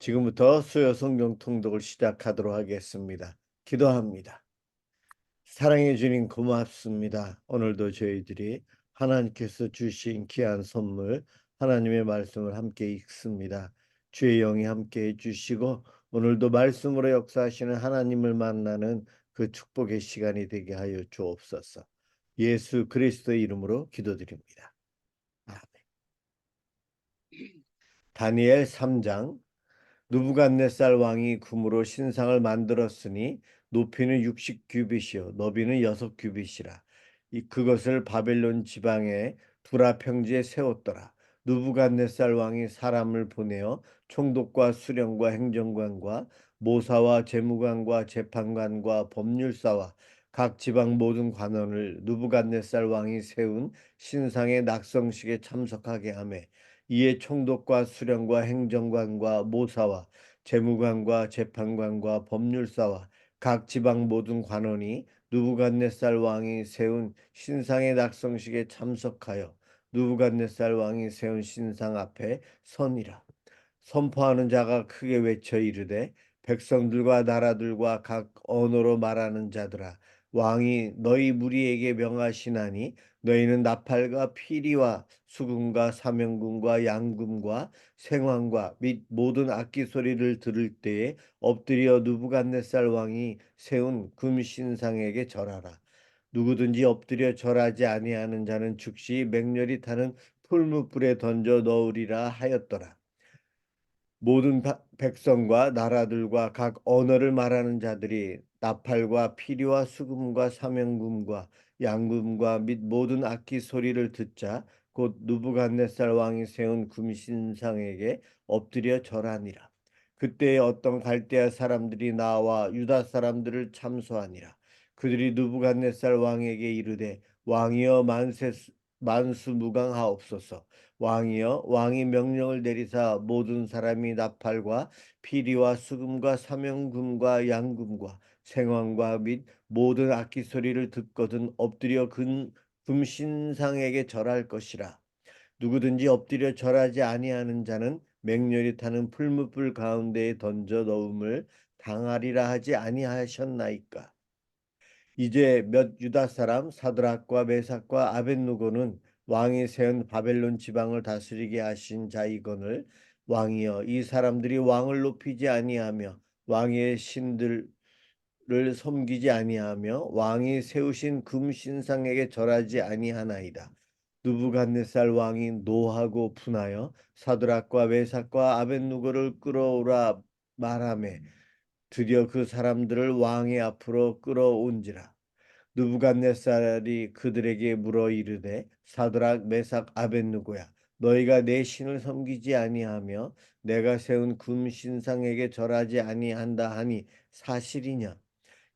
지금부터 수요 성경 통독을 시작하도록 하겠습니다. 기도합니다. 사랑해 주님 고맙습니다. 오늘도 저희들이 하나님께서 주신 귀한 선물 하나님의 말씀을 함께 읽습니다. 주의 영이 함께 해주시고 오늘도 말씀으로 역사하시는 하나님을 만나는 그 축복의 시간이 되게 하여 주옵소서. 예수 그리스도의 이름으로 기도드립니다. 아멘. 다니엘 3장. 느부갓네살 왕이 금으로 신상을 만들었으니 높이는 60규빗이요 너비는 6규빗이라. 그것을 바벨론 지방의 두라 평지에 세웠더라. 느부갓네살 왕이 사람을 보내어 총독과 수령과 행정관과 모사와 재무관과 재판관과 법률사와 각 지방 모든 관원을 느부갓네살 왕이 세운 신상의 낙성식에 참석하게 하며 이에 총독과 수령과 행정관과 모사와 재무관과 재판관과 법률사와 각 지방 모든 관원이 느부갓네살 왕이 세운 신상의 낙성식에 참석하여 느부갓네살 왕이 세운 신상 앞에 서니라. 선포하는 자가 크게 외쳐 이르되 백성들과 나라들과 각 언어로 말하는 자들아, 왕이 너희 무리에게 명하시나니 너희는 나팔과 피리와 수금과 사명금과 양금과 생황과 및 모든 악기 소리를 들을 때에 엎드려 느부갓네살 왕이 세운 금신상에게 절하라. 누구든지 엎드려 절하지 아니하는 자는 즉시 맹렬히 타는 풀무불에 던져 넣으리라 하였더라. 모든 백성과 나라들과 각 언어를 말하는 자들이 나팔과 피리와 수금과 사명금과 양금과 및 모든 악기 소리를 듣자 곧 느부갓네살 왕이 세운 금신상에게 엎드려 절하니라. 그때에 어떤 갈대아 사람들이 나와 유다 사람들을 참소하니라. 그들이 느부갓네살 왕에게 이르되 왕이여 만수무강하옵소서. 왕이여 왕이 명령을 내리사 모든 사람이 나팔과 피리와 수금과 사명금과 양금과 생황과 및 모든 악기 소리를 듣거든 엎드려 금신상에게 절할 것이라. 누구든지 엎드려 절하지 아니하는 자는 맹렬히 타는 풀무불 가운데에 던져 넣음을 당하리라 하지 아니하셨나이까. 이제 몇 유다 사람 사드락과 메삭과 아벳누고는 왕이 세운 바벨론 지방을 다스리게 하신 자이거늘 왕이여 이 사람들이 왕을 높이지 아니하며 왕의 신들을 섬기지 아니하며 왕이 세우신 금신상에게 절하지 아니하나이다. 느부갓네살 왕이 노하고 분하여 사드락과 메삭과 아벳누고를 끌어오라 말하매 드디어 그 사람들을 왕의 앞으로 끌어온지라. 느부갓네살이 그들에게 물어 이르되 사드락 메삭 아벳누고야 너희가 내 신을 섬기지 아니하며 내가 세운 금 신상에게 절하지 아니한다 하니 사실이냐.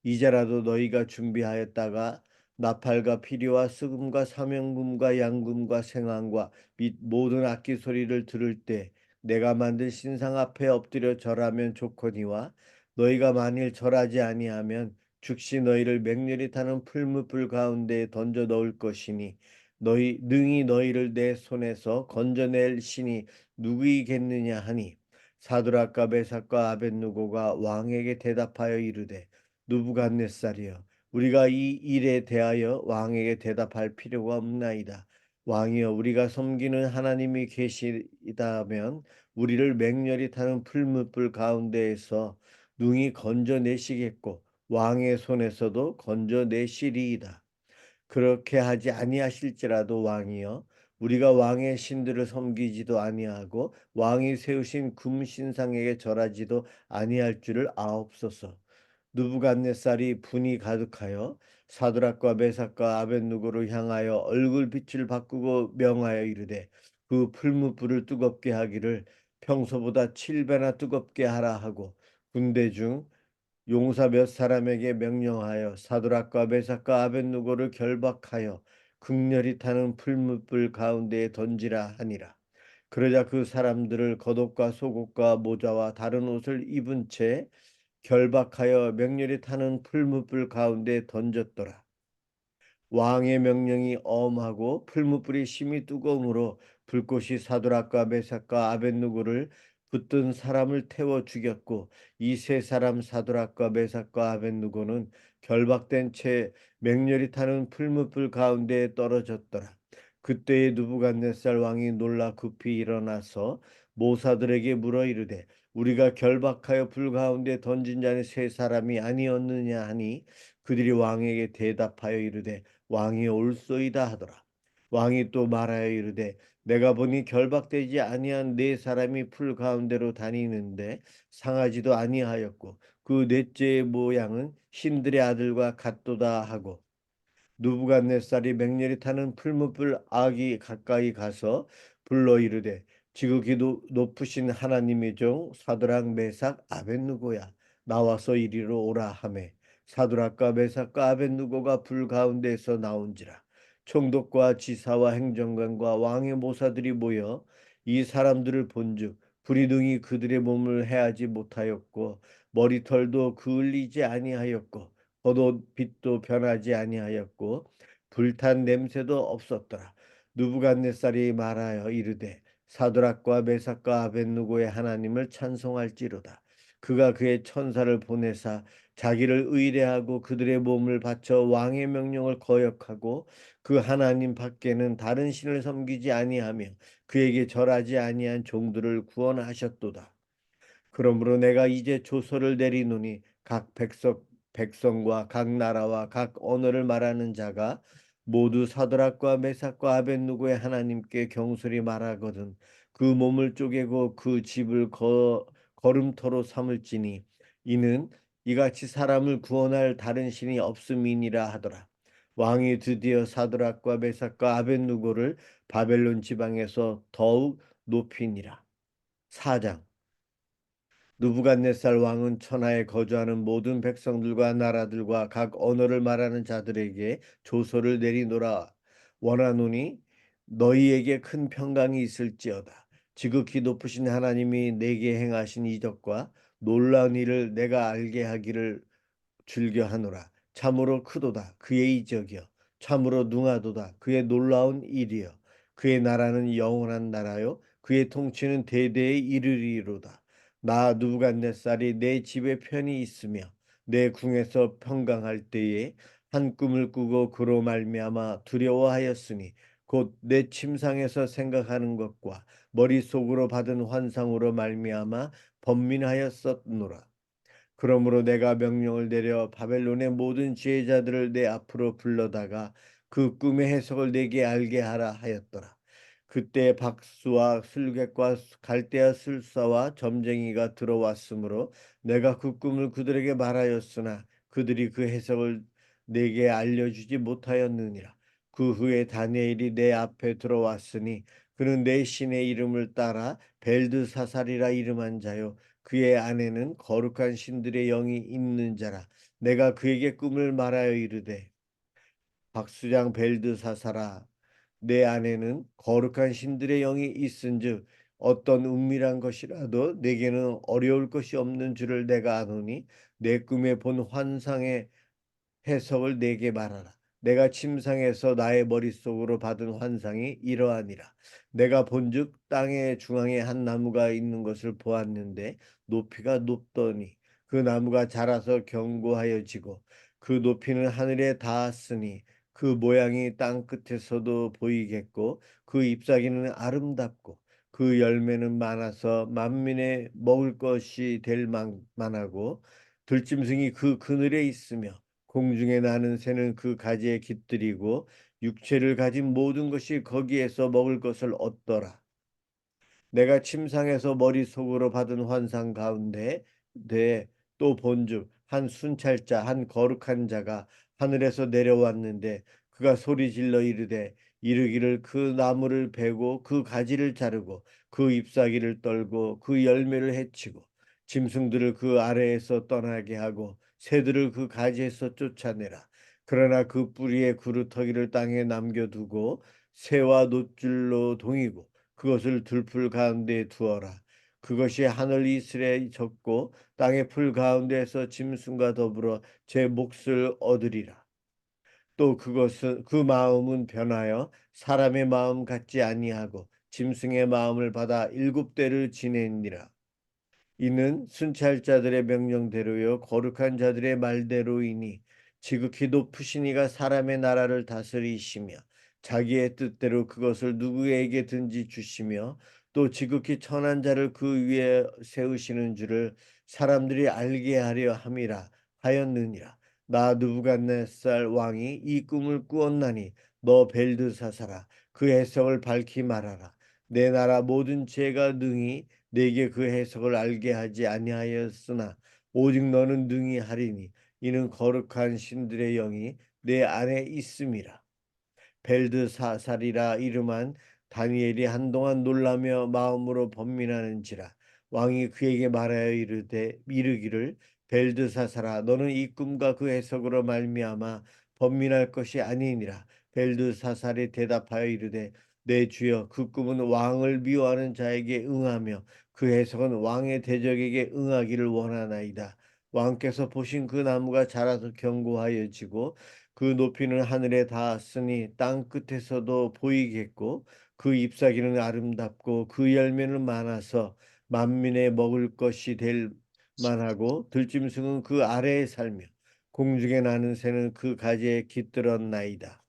이제라도 너희가 준비하였다가 나팔과 피리와 수금과 사명금과 양금과 생황과 및 모든 악기 소리를 들을 때 내가 만든 신상 앞에 엎드려 절하면 좋거니와 너희가 만일 절하지 아니하면 즉시 너희를 맹렬히 타는 풀무불 가운데에 던져 넣을 것이니 너희 능히 너희를 내 손에서 건져낼 신이 누구이겠느냐 하니 사드락과 메삭과 아벳누고가 왕에게 대답하여 이르되 느부갓네살이여 우리가 이 일에 대하여 왕에게 대답할 필요가 없나이다. 왕이여 우리가 섬기는 하나님이 계시다면 우리를 맹렬히 타는 풀무불 가운데에서 능히 건져내시겠고 왕의 손에서도 건져내시리이다. 그렇게 하지 아니하실지라도 왕이여 우리가 왕의 신들을 섬기지도 아니하고 왕이 세우신 금신상에게 절하지도 아니할 줄을 아옵소서. 느부갓네살이 분이 가득하여 사드락과 메삭과 아벳누고를 향하여 얼굴빛을 바꾸고 명하여 이르되 그 풀무불을 뜨겁게 하기를 평소보다 7배나 뜨겁게 하라 하고 군대 중 용사 몇 사람에게 명령하여 사드락과 메삭과 아벳누고를 결박하여 극렬히 타는 풀무불 가운데에 던지라 하니라. 그러자 그 사람들을 겉옷과 속옷과 모자와 다른 옷을 입은 채 결박하여 맹렬히 타는 풀무불 가운데 던졌더라. 왕의 명령이 엄하고 풀무불이 심히 뜨거우므로 불꽃이 사드락과 메삭과 아벳누고를 붙든 사람을 태워 죽였고 이 세 사람 사드락과 메삭과 아벳느고는 결박된 채 맹렬히 타는 풀무불 가운데에 떨어졌더라. 그때에 느부갓네살 왕이 놀라 급히 일어나서 모사들에게 물어 이르되 우리가 결박하여 불 가운데 던진 자는 세 사람이 아니었느냐 하니 그들이 왕에게 대답하여 이르되 왕이 옳소이다 하더라. 왕이 또 말하여 이르되 내가 보니 결박되지 아니한 네 사람이 풀 가운데로 다니는데 상하지도 아니하였고 그 넷째의 모양은 신들의 아들과 같도다 하고 누부갓네살이 맹렬히 타는 풀무불 아기 가까이 가서 불러 이르되 지극히 높으신 하나님의 종 사드락 메삭 아벳느고야 나와서 이리로 오라 하매 사드락과 메삭과 아벳느고가 불 가운데에서 나온지라. 총독과 지사와 행정관과 왕의 모사들이 모여 이 사람들을 본즉 불이 등이 그들의 몸을 해하지 못하였고 머리털도 그을리지 아니하였고 겉옷 빛도 변하지 아니하였고 불탄 냄새도 없었더라. 느부갓네살이 말하여 이르되 사드락과 메삭과 아벳느고의 하나님을 찬송할지로다. 그가 그의 천사를 보내사 자기를 의뢰하고 그들의 몸을 바쳐 왕의 명령을 거역하고 그 하나님 밖에는 다른 신을 섬기지 아니하며 그에게 절하지 아니한 종들을 구원하셨도다. 그러므로 내가 이제 조서를 내리노니 각 백성과 각 나라와 각 언어를 말하는 자가 모두 사드락과 메삭과 아벳느고의 하나님께 경솔히 말하거든 그 몸을 쪼개고 그 집을 걸음터로 삼을지니 이는 이같이 사람을 구원할 다른 신이 없음이니라 하더라. 왕이 드디어 사드락과 메삭과 아벳느고를 바벨론 지방에서 더욱 높이니라. 4장. 느부갓네살 왕은 천하에 거주하는 모든 백성들과 나라들과 각 언어를 말하는 자들에게 조서를 내리노라 원하노니 너희에게 큰 평강이 있을지어다. 지극히 높으신 하나님이 내게 행하신 이적과 놀라운 일을 내가 알게 하기를 즐겨하노라. 참으로 크도다 그의 이적이여. 참으로 능하도다 그의 놀라운 일이여. 그의 나라는 영원한 나라요 그의 통치는 대대에 이르리로다. 나 느부갓네살이 내 집에 편히 있으며 내 궁에서 평강할 때에 한 꿈을 꾸고 그로 말미암아 두려워하였으니 곧 내 침상에서 생각하는 것과 머릿속으로 받은 환상으로 말미암아 번민하였었노라. 그러므로 내가 명령을 내려 바벨론의 모든 지혜자들을 내 앞으로 불러다가 그 꿈의 해석을 내게 알게 하라 하였더라. 그때 박수와 술객과 갈대아 술사와 점쟁이가 들어왔으므로 내가 그 꿈을 그들에게 말하였으나 그들이 그 해석을 내게 알려주지 못하였느니라. 그 후에 다니엘이 내 앞에 들어왔으니 그는 내 신의 이름을 따라 벨드사살이라 이름한 자요 그의 안에는 거룩한 신들의 영이 있는 자라. 내가 그에게 꿈을 말하여 이르되 박수장 벨드사살아 내 안에는 거룩한 신들의 영이 있은즉 어떤 은밀한 것이라도 내게는 어려울 것이 없는 줄을 내가 아노니 내 꿈에 본 환상의 해석을 내게 말하라. 내가 침상에서 나의 머릿속으로 받은 환상이 이러하니라. 내가 본즉 땅의 중앙에 한 나무가 있는 것을 보았는데 높이가 높더니 그 나무가 자라서 견고하여지고 그 높이는 하늘에 닿았으니 그 모양이 땅 끝에서도 보이겠고 그 잎사귀는 아름답고 그 열매는 많아서 만민의 먹을 것이 될 만하고 들짐승이 그 그늘에 있으며 공중에 나는 새는 그 가지에 깃들이고 육체를 가진 모든 것이 거기에서 먹을 것을 얻더라. 내가 침상에서 머릿속으로 받은 환상 가운데 또 본즉 한 순찰자 한 거룩한 자가 하늘에서 내려왔는데 그가 소리 질러 이르되 이르기를 그 나무를 베고 그 가지를 자르고 그 잎사귀를 떨고 그 열매를 해치고 짐승들을 그 아래에서 떠나게 하고 새들을 그 가지에서 쫓아내라. 그러나 그 뿌리의 그루터기를 땅에 남겨두고 새와 노줄로 동이고 그것을 들풀 가운데에 두어라. 그것이 하늘 이슬에 젖고 땅의 풀 가운데에서 짐승과 더불어 제 몫을 얻으리라. 또 그것은 그 마음은 변하여 사람의 마음 같지 아니하고 짐승의 마음을 받아 일곱 대를 지내니라. 이는 순찰 자들의 명령대로요 거룩한 자들의 말대로이니 지극히 높으신 이가 사람의 나라를 다스리시며 자기의 뜻대로 그것을 누구에게든지 주시며 또 지극히 천한 자를 그 위에 세우시는 줄을 사람들이 알게 하려 함이라 하였느니라. 나 느부갓네살 왕이 이 꿈을 꾸었나니 너 벨드사사라 그 해석을 밝히 말하라. 내 나라 모든 죄가 능히 내게 그 해석을 알게 하지 아니하였으나 오직 너는 능히 하리니 이는 거룩한 신들의 영이 내 안에 있음이라. 벨드사살이라 이름한 다니엘이 한동안 놀라며 마음으로 번민하는지라 왕이 그에게 말하여 이르기를 벨드사살아 너는 이 꿈과 그 해석으로 말미암아 번민할 것이 아니니라. 벨드사살이 대답하여 이르되 내 주여 그 꿈은 왕을 미워하는 자에게 응하며 그 해석은 왕의 대적에게 응하기를 원하나이다. 왕께서 보신 그 나무가 자라서 견고하여지고 그 높이는 하늘에 닿았으니 땅 끝에서도 보이겠고 그 잎사귀는 아름답고 그 열매는 많아서 만민의 먹을 것이 될 만하고 들짐승은 그 아래에 살며 공중에 나는 새는 그 가지에 깃들었나이다.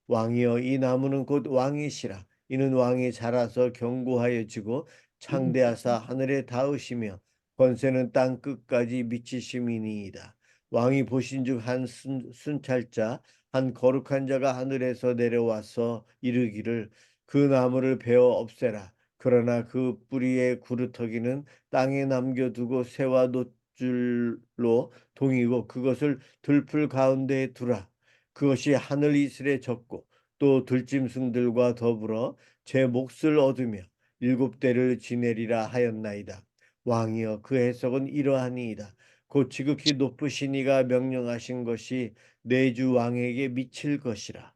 왕이여 이 나무는 곧 왕이시라. 이는 왕이 자라서 견고하여지고 창대하사 하늘에 닿으시며 권세는 땅 끝까지 미치심이니이다. 왕이 보신즉 한 순찰자 한 거룩한 자가 하늘에서 내려와서 이르기를 그 나무를 베어 없애라. 그러나 그 뿌리의 구루터기는 땅에 남겨두고 새와 놋줄로 동이고 그것을 들풀 가운데에 두라. 그것이 하늘 이슬에 젖고 또 들짐승들과 더불어 제 몫을 얻으며 일곱 대를 지내리라 하였나이다. 왕이여 그 해석은 이러하니이다. 곧 지극히 높으신 이가 명령하신 것이 내 주 왕에게 미칠 것이라.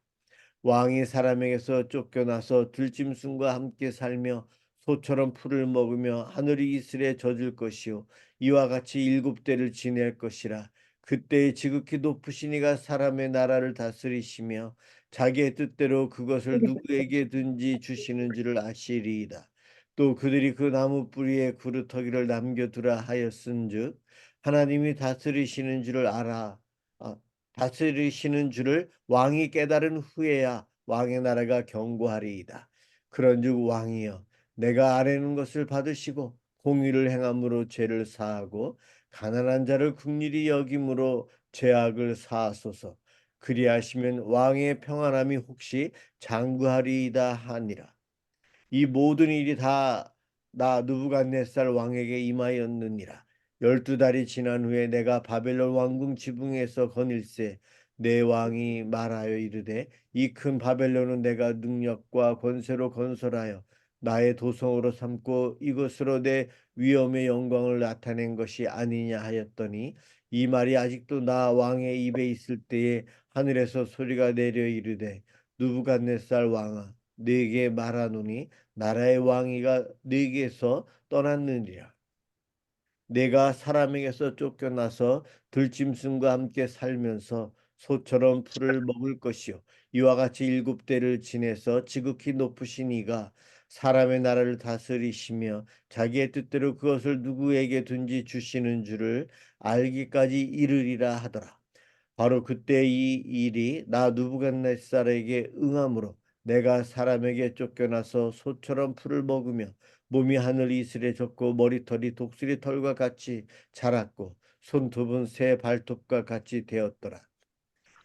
왕이 사람에게서 쫓겨나서 들짐승과 함께 살며 소처럼 풀을 먹으며 하늘이 이슬에 젖을 것이요 이와 같이 일곱 대를 지낼 것이라. 그때에 지극히 높으신 이가 사람의 나라를 다스리시며 자기의 뜻대로 그것을 누구에게든지 주시는 줄을 아시리이다. 또 그들이 그 나무 뿌리에 구루터기를 남겨두라 하였은즉 하나님이 다스리시는 줄을 알아 아, 다스리시는 줄을 왕이 깨달은 후에야 왕의 나라가 견고하리이다. 그런즉 왕이여 내가 아뢰는 것을 받으시고 공의를 행함으로 죄를 사하고 가난한 자를 긍휼히 여김으로 죄악을 사하소서. 그리하시면 왕의 평안함이 혹시 장구하리이다 하니라. 이 모든 일이 다 나 느부갓네살 왕에게 임하였느니라. 12달이 지난 후에 내가 바벨론 왕궁 지붕에서 거닐새 내 왕이 말하여 이르되 이 큰 바벨론은 내가 능력과 권세로 건설하여 나의 도성으로 삼고 이것으로 내 위엄의 영광을 나타낸 것이 아니냐 하였더니 이 말이 아직도 나 왕의 입에 있을 때에 하늘에서 소리가 내려 이르되 느부갓네살 왕아 네게 말하노니 나라의 왕위가 네게서 떠났느니라. 내가 사람에게서 쫓겨나서 들짐승과 함께 살면서 소처럼 풀을 먹을 것이요 이와 같이 일곱 대를 지내서 지극히 높으신 이가 사람의 나라를 다스리시며 자기의 뜻대로 그것을 누구에게든지 주시는 줄을 알기까지 이르리라 하더라. 바로 그때 이 일이 나 느부갓네살에게 응함으로 내가 사람에게 쫓겨나서 소처럼 풀을 먹으며 몸이 하늘 이슬에 젖고 머리털이 독수리 털과 같이 자랐고 손톱은 새 발톱과 같이 되었더라.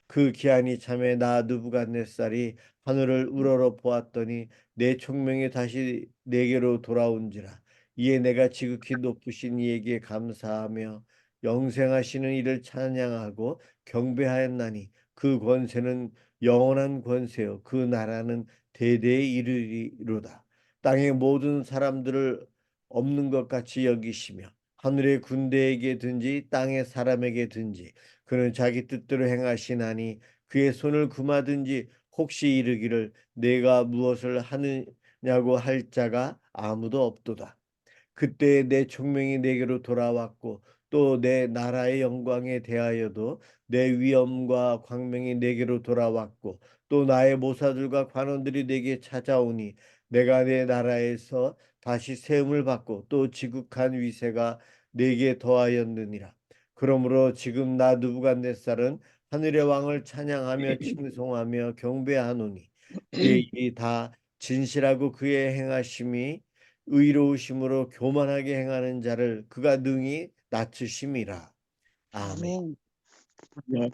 그 기한이 참에 나 느부갓네살이 하늘을 우러러 보았더니 내 총명이 다시 내게로 돌아온지라. 이에 내가 지극히 높으신 이에게 감사하며 영생하시는 이를 찬양하고 경배하였나니 그 권세는 영원한 권세요 그 나라는 대대에 이르리로다. 땅의 모든 사람들을 없는 것 같이 여기시며 하늘의 군대에게든지 땅의 사람에게든지 그는 자기 뜻대로 행하시나니 그의 손을 금하든지 혹시 이르기를 내가 무엇을 하느냐고 할 자가 아무도 없도다. 그때 내 총명이 내게로 돌아왔고 또 내 나라의 영광에 대하여도 내 위엄과 광명이 내게로 돌아왔고 또 나의 모사들과 관원들이 내게 찾아오니 내가 내 나라에서 다시 세움을 받고 또 지극한 위세가 내게 더하였느니라. 그러므로 지금 나 느부갓네살은 하늘의 왕을 찬양하며 칭송하며 경배하노니 그의 일이 다 진실하고 그의 행하심이 의로우심으로 교만하게 행하는 자를 그가 능히 낮추심이라. 아멘. 아멘.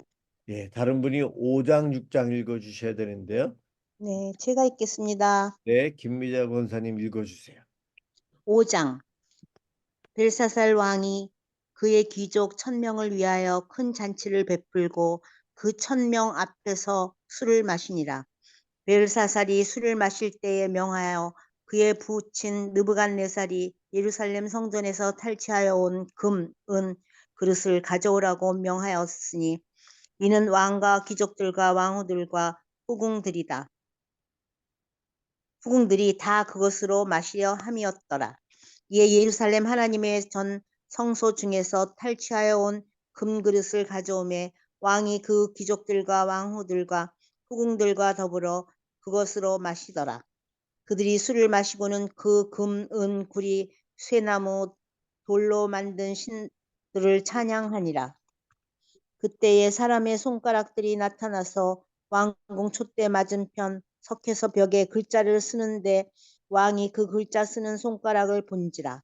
네. 예, 다른 분이 5장, 6장 읽어주셔야 되는데요. 네, 제가 읽겠습니다. 네, 김미자 권사님 읽어주세요. 5장. 벨사살 왕이 그의 귀족 1000명을 위하여 큰 잔치를 베풀고 그 1000명 앞에서 술을 마시니라. 벨사살이 술을 마실 때에 명하여 그의 부친 느부갓네살이 예루살렘 성전에서 탈취하여 온 금, 은, 그릇을 가져오라고 명하였으니 이는 왕과 귀족들과 왕후들과 후궁들이다. 후궁들이 다 그것으로 마시려 함이었더라. 이에 예루살렘 하나님의 전 성소 중에서 탈취하여 온 금그릇을 가져오매 왕이 그 귀족들과 왕후들과 후궁들과 더불어 그것으로 마시더라. 그들이 술을 마시고는 그 금, 은, 구리, 쇠나무, 돌로 만든 신들을 찬양하니라. 그때에 사람의 손가락들이 나타나서 왕궁 촛대 맞은편 석회서 벽에 글자를 쓰는데 왕이 그 글자 쓰는 손가락을 본지라.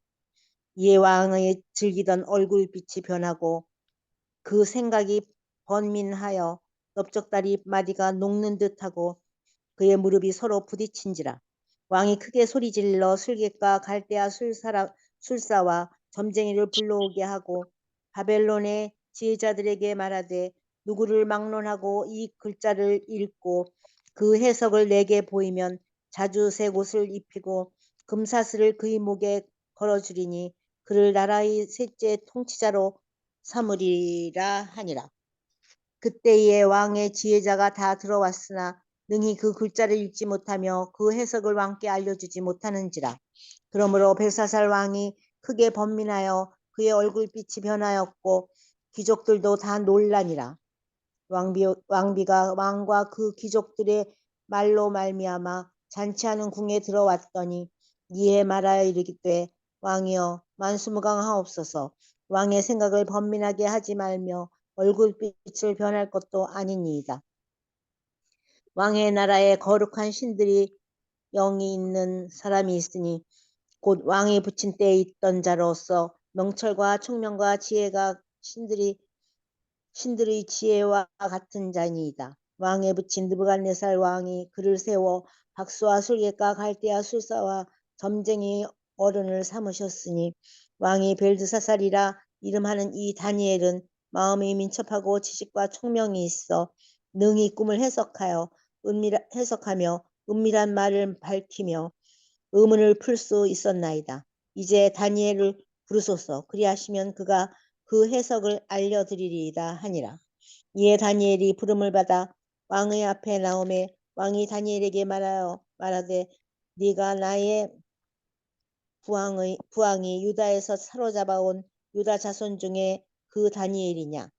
이에 왕의 즐기던 얼굴빛이 변하고 그 생각이 번민하여 넓적다리 마디가 녹는 듯하고 그의 무릎이 서로 부딪힌지라. 왕이 크게 소리질러 술객과 갈대아 술사와 점쟁이를 불러오게 하고 바벨론의 지혜자들에게 말하되 누구를 막론하고 이 글자를 읽고 그 해석을 내게 보이면 자주색 옷을 입히고 금사슬을 그의 목에 걸어주리니 그를 나라의 셋째 통치자로 삼으리라 하니라. 그때에 왕의 지혜자가 다 들어왔으나 능히 그 글자를 읽지 못하며 그 해석을 왕께 알려주지 못하는지라. 그러므로 벨사살 왕이 크게 번민하여 그의 얼굴빛이 변하였고 귀족들도 다 놀라니라. 왕비가 왕과 그 귀족들의 말로 말미암아 잔치하는 궁에 들어왔더니 이에 말하여 이르기되 왕이여 만수무강하옵소서. 왕의 생각을 번민하게 하지 말며 얼굴빛을 변할 것도 아니니이다. 왕의 나라에 거룩한 신들이 영이 있는 사람이 있으니 곧 왕이 붙인 때에 있던 자로서 명철과 총명과 지혜가 신들의 지혜와 같은 자니이다. 왕에 붙인 느부갓네살 왕이 그를 세워 박수와 술객과 갈대아 술사와 점쟁이 어른을 삼으셨으니 왕이 벨드사살이라 이름하는 이 다니엘은 마음이 민첩하고 지식과 총명이 있어 능히 꿈을 해석하며 은밀한 말을 밝히며 의문을 풀 수 있었나이다. 이제 다니엘을 부르소서. 그리하시면 그가 그 해석을 알려드리리이다 하니라. 이에 다니엘이 부름을 받아 왕의 앞에 나오매 왕이 다니엘에게 말하되 네가 나의 부왕이 유다에서 사로잡아온 유다 자손 중에 그 다니엘이냐?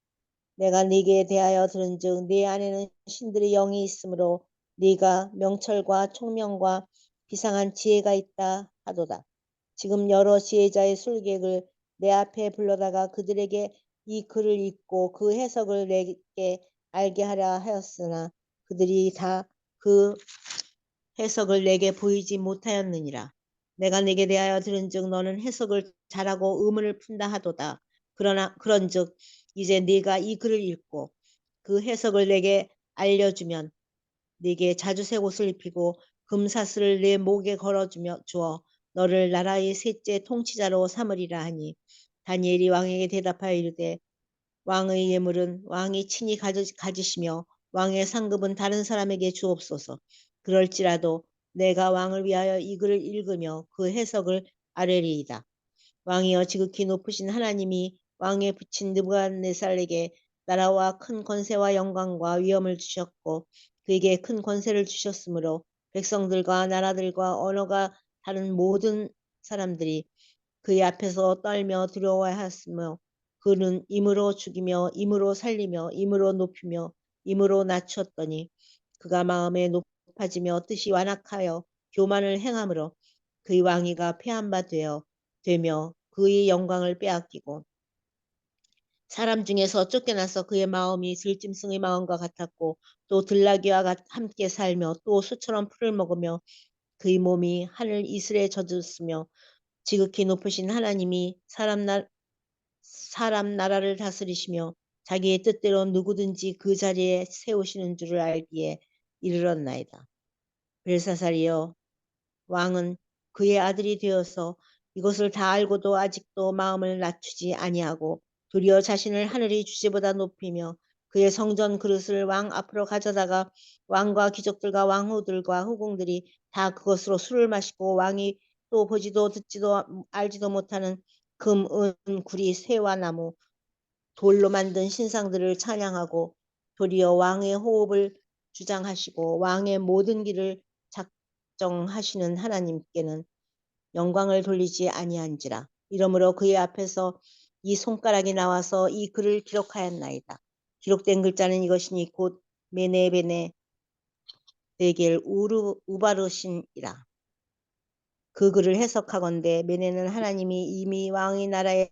내가 네게 대하여 들은즉 네 안에는 신들의 영이 있으므로 네가 명철과 총명과 비상한 지혜가 있다 하도다. 지금 여러 지혜자의 술객을 내 앞에 불러다가 그들에게 이 글을 읽고 그 해석을 내게 알게 하라 하였으나 그들이 다 그 해석을 내게 보이지 못하였느니라. 내가 네게 대하여 들은즉 너는 해석을 잘하고 의문을 푼다 하도다. 그런즉 이제 네가 이 글을 읽고 그 해석을 내게 알려주면 네게 자주색 옷을 입히고 금사슬을 내 목에 주어 너를 나라의 셋째 통치자로 삼으리라 하니 다니엘이 왕에게 대답하여 이르되 왕의 예물은 왕이 친히 가지시며 왕의 상급은 다른 사람에게 주옵소서. 그럴지라도 내가 왕을 위하여 이 글을 읽으며 그 해석을 아뢰리이다. 왕이여 지극히 높으신 하나님이 왕에 붙인 느부갓네살에게 나라와 큰 권세와 영광과 위엄을 주셨고 그에게 큰 권세를 주셨으므로 백성들과 나라들과 언어가 다른 모든 사람들이 그의 앞에서 떨며 두려워하였으며 그는 임으로 죽이며 임으로 살리며 임으로 높이며 임으로 낮추었더니 그가 마음에 높아지며 뜻이 완악하여 교만을 행함으로 그의 왕위가 되며 그의 영광을 빼앗기고 사람 중에서 쫓겨나서 그의 마음이 들짐승의 마음과 같았고 또 들나귀와 함께 살며 또 수처럼 풀을 먹으며 그의 몸이 하늘 이슬에 젖었으며 지극히 높으신 하나님이 사람 나라를 다스리시며 자기의 뜻대로 누구든지 그 자리에 세우시는 줄을 알기에 이르렀나이다. 벨사살이여, 왕은 그의 아들이 되어서 이것을 다 알고도 아직도 마음을 낮추지 아니하고 도리어 자신을 하늘의 주제보다 높이며 그의 성전 그릇을 왕 앞으로 가져다가 왕과 귀족들과 왕후들과 후궁들이 다 그것으로 술을 마시고 왕이 또 보지도 듣지도 알지도 못하는 금, 은, 구리, 새와 나무, 돌로 만든 신상들을 찬양하고 도리어 왕의 호흡을 주장하시고 왕의 모든 길을 작정하시는 하나님께는 영광을 돌리지 아니한지라. 이러므로 그의 앞에서 이 손가락이 나와서 이 글을 기록하였나이다. 기록된 글자는 이것이니 곧 메네베네 데겔 우바르신이라. 그 글을 해석하건대 메네는 하나님이 이미 왕의 나라의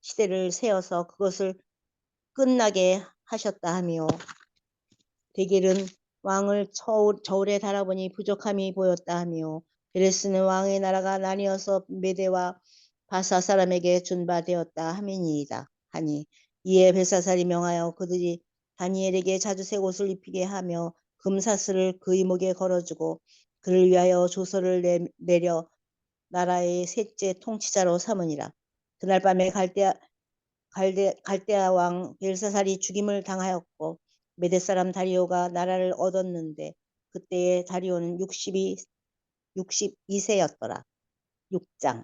시대를 세워서 그것을 끝나게 하셨다 하며 데겔은 왕을 저울에 달아보니 부족함이 보였다 하며 베레스는 왕의 나라가 나뉘어서 메대와 바사 사람에게 준바되었다 하미니이다 하니 이에 벨사살이 명하여 그들이 다니엘에게 자주색 옷을 입히게 하며 금사슬을 그의 목에 걸어주고 그를 위하여 조서를 내려 나라의 셋째 통치자로 삼으니라. 그날 밤에 갈대아 왕 벨사살이 죽임을 당하였고 메대 사람 다리오가 나라를 얻었는데 그때의 다리오는 62세였더라. 6장.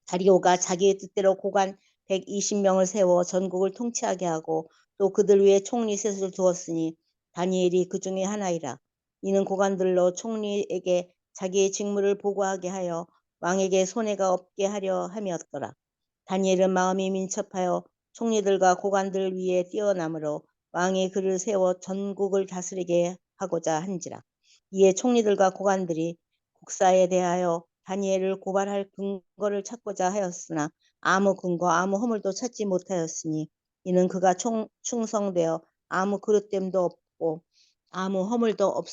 다리오가 자기의 뜻대로 고관 120명을 세워 전국을 통치하게 하고 또 그들 위에 총리 셋을 두었으니 다니엘이 그 중에 하나이라. 이는 고관들로 총리에게 자기의 직무를 보고하게 하여 왕에게 손해가 없게 하려 함이었더라. 다니엘은 마음이 민첩하여 총리들과 고관들 위에 뛰어나므로 왕이 그를 세워 전국을 다스리게 하고자 한지라. 이에 총리들과 고관들이 국사에 대하여 다니엘을 고발할 근거를 찾고자 하였으나 아무 근거 아무 허물도 찾지 못하였으니 이는 그가 충성되어 아무 그릇됨도 없고 아무 허물도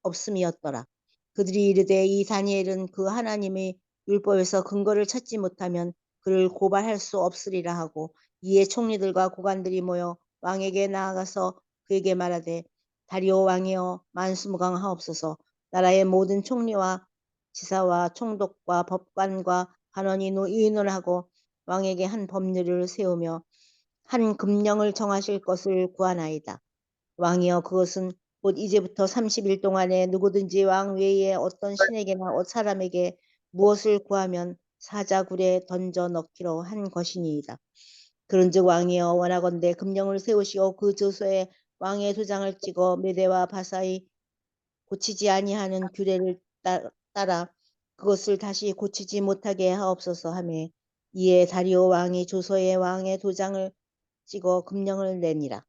없음이었더라. 그들이 이르되 이 다니엘은 그 하나님의 율법에서 근거를 찾지 못하면 그를 고발할 수 없으리라 하고 이에 총리들과 고관들이 모여 왕에게 나아가서 그에게 말하되 다리오 왕이여 만수무강하옵소서. 나라의 모든 총리와 지사와 총독과 법관과 관원이 의논하고 왕에게 한 법률을 세우며 한 금령을 정하실 것을 구하나이다. 왕이여 그것은 곧 이제부터 30일 동안에 누구든지 왕 외에 어떤 신에게나 사람에게 무엇을 구하면 사자굴에 던져 넣기로 한 것이니이다. 그런즉 왕이여 원하건대 금령을 세우시고 그 조서에 왕의 도장을 찍어 메대와 바사의 고치지 아니하는 규례를 따라 그것을 다시 고치지 못하게 하옵소서 하매 이에 다리오 왕이 조서에 왕의 도장을 찍어 금령을 내니라.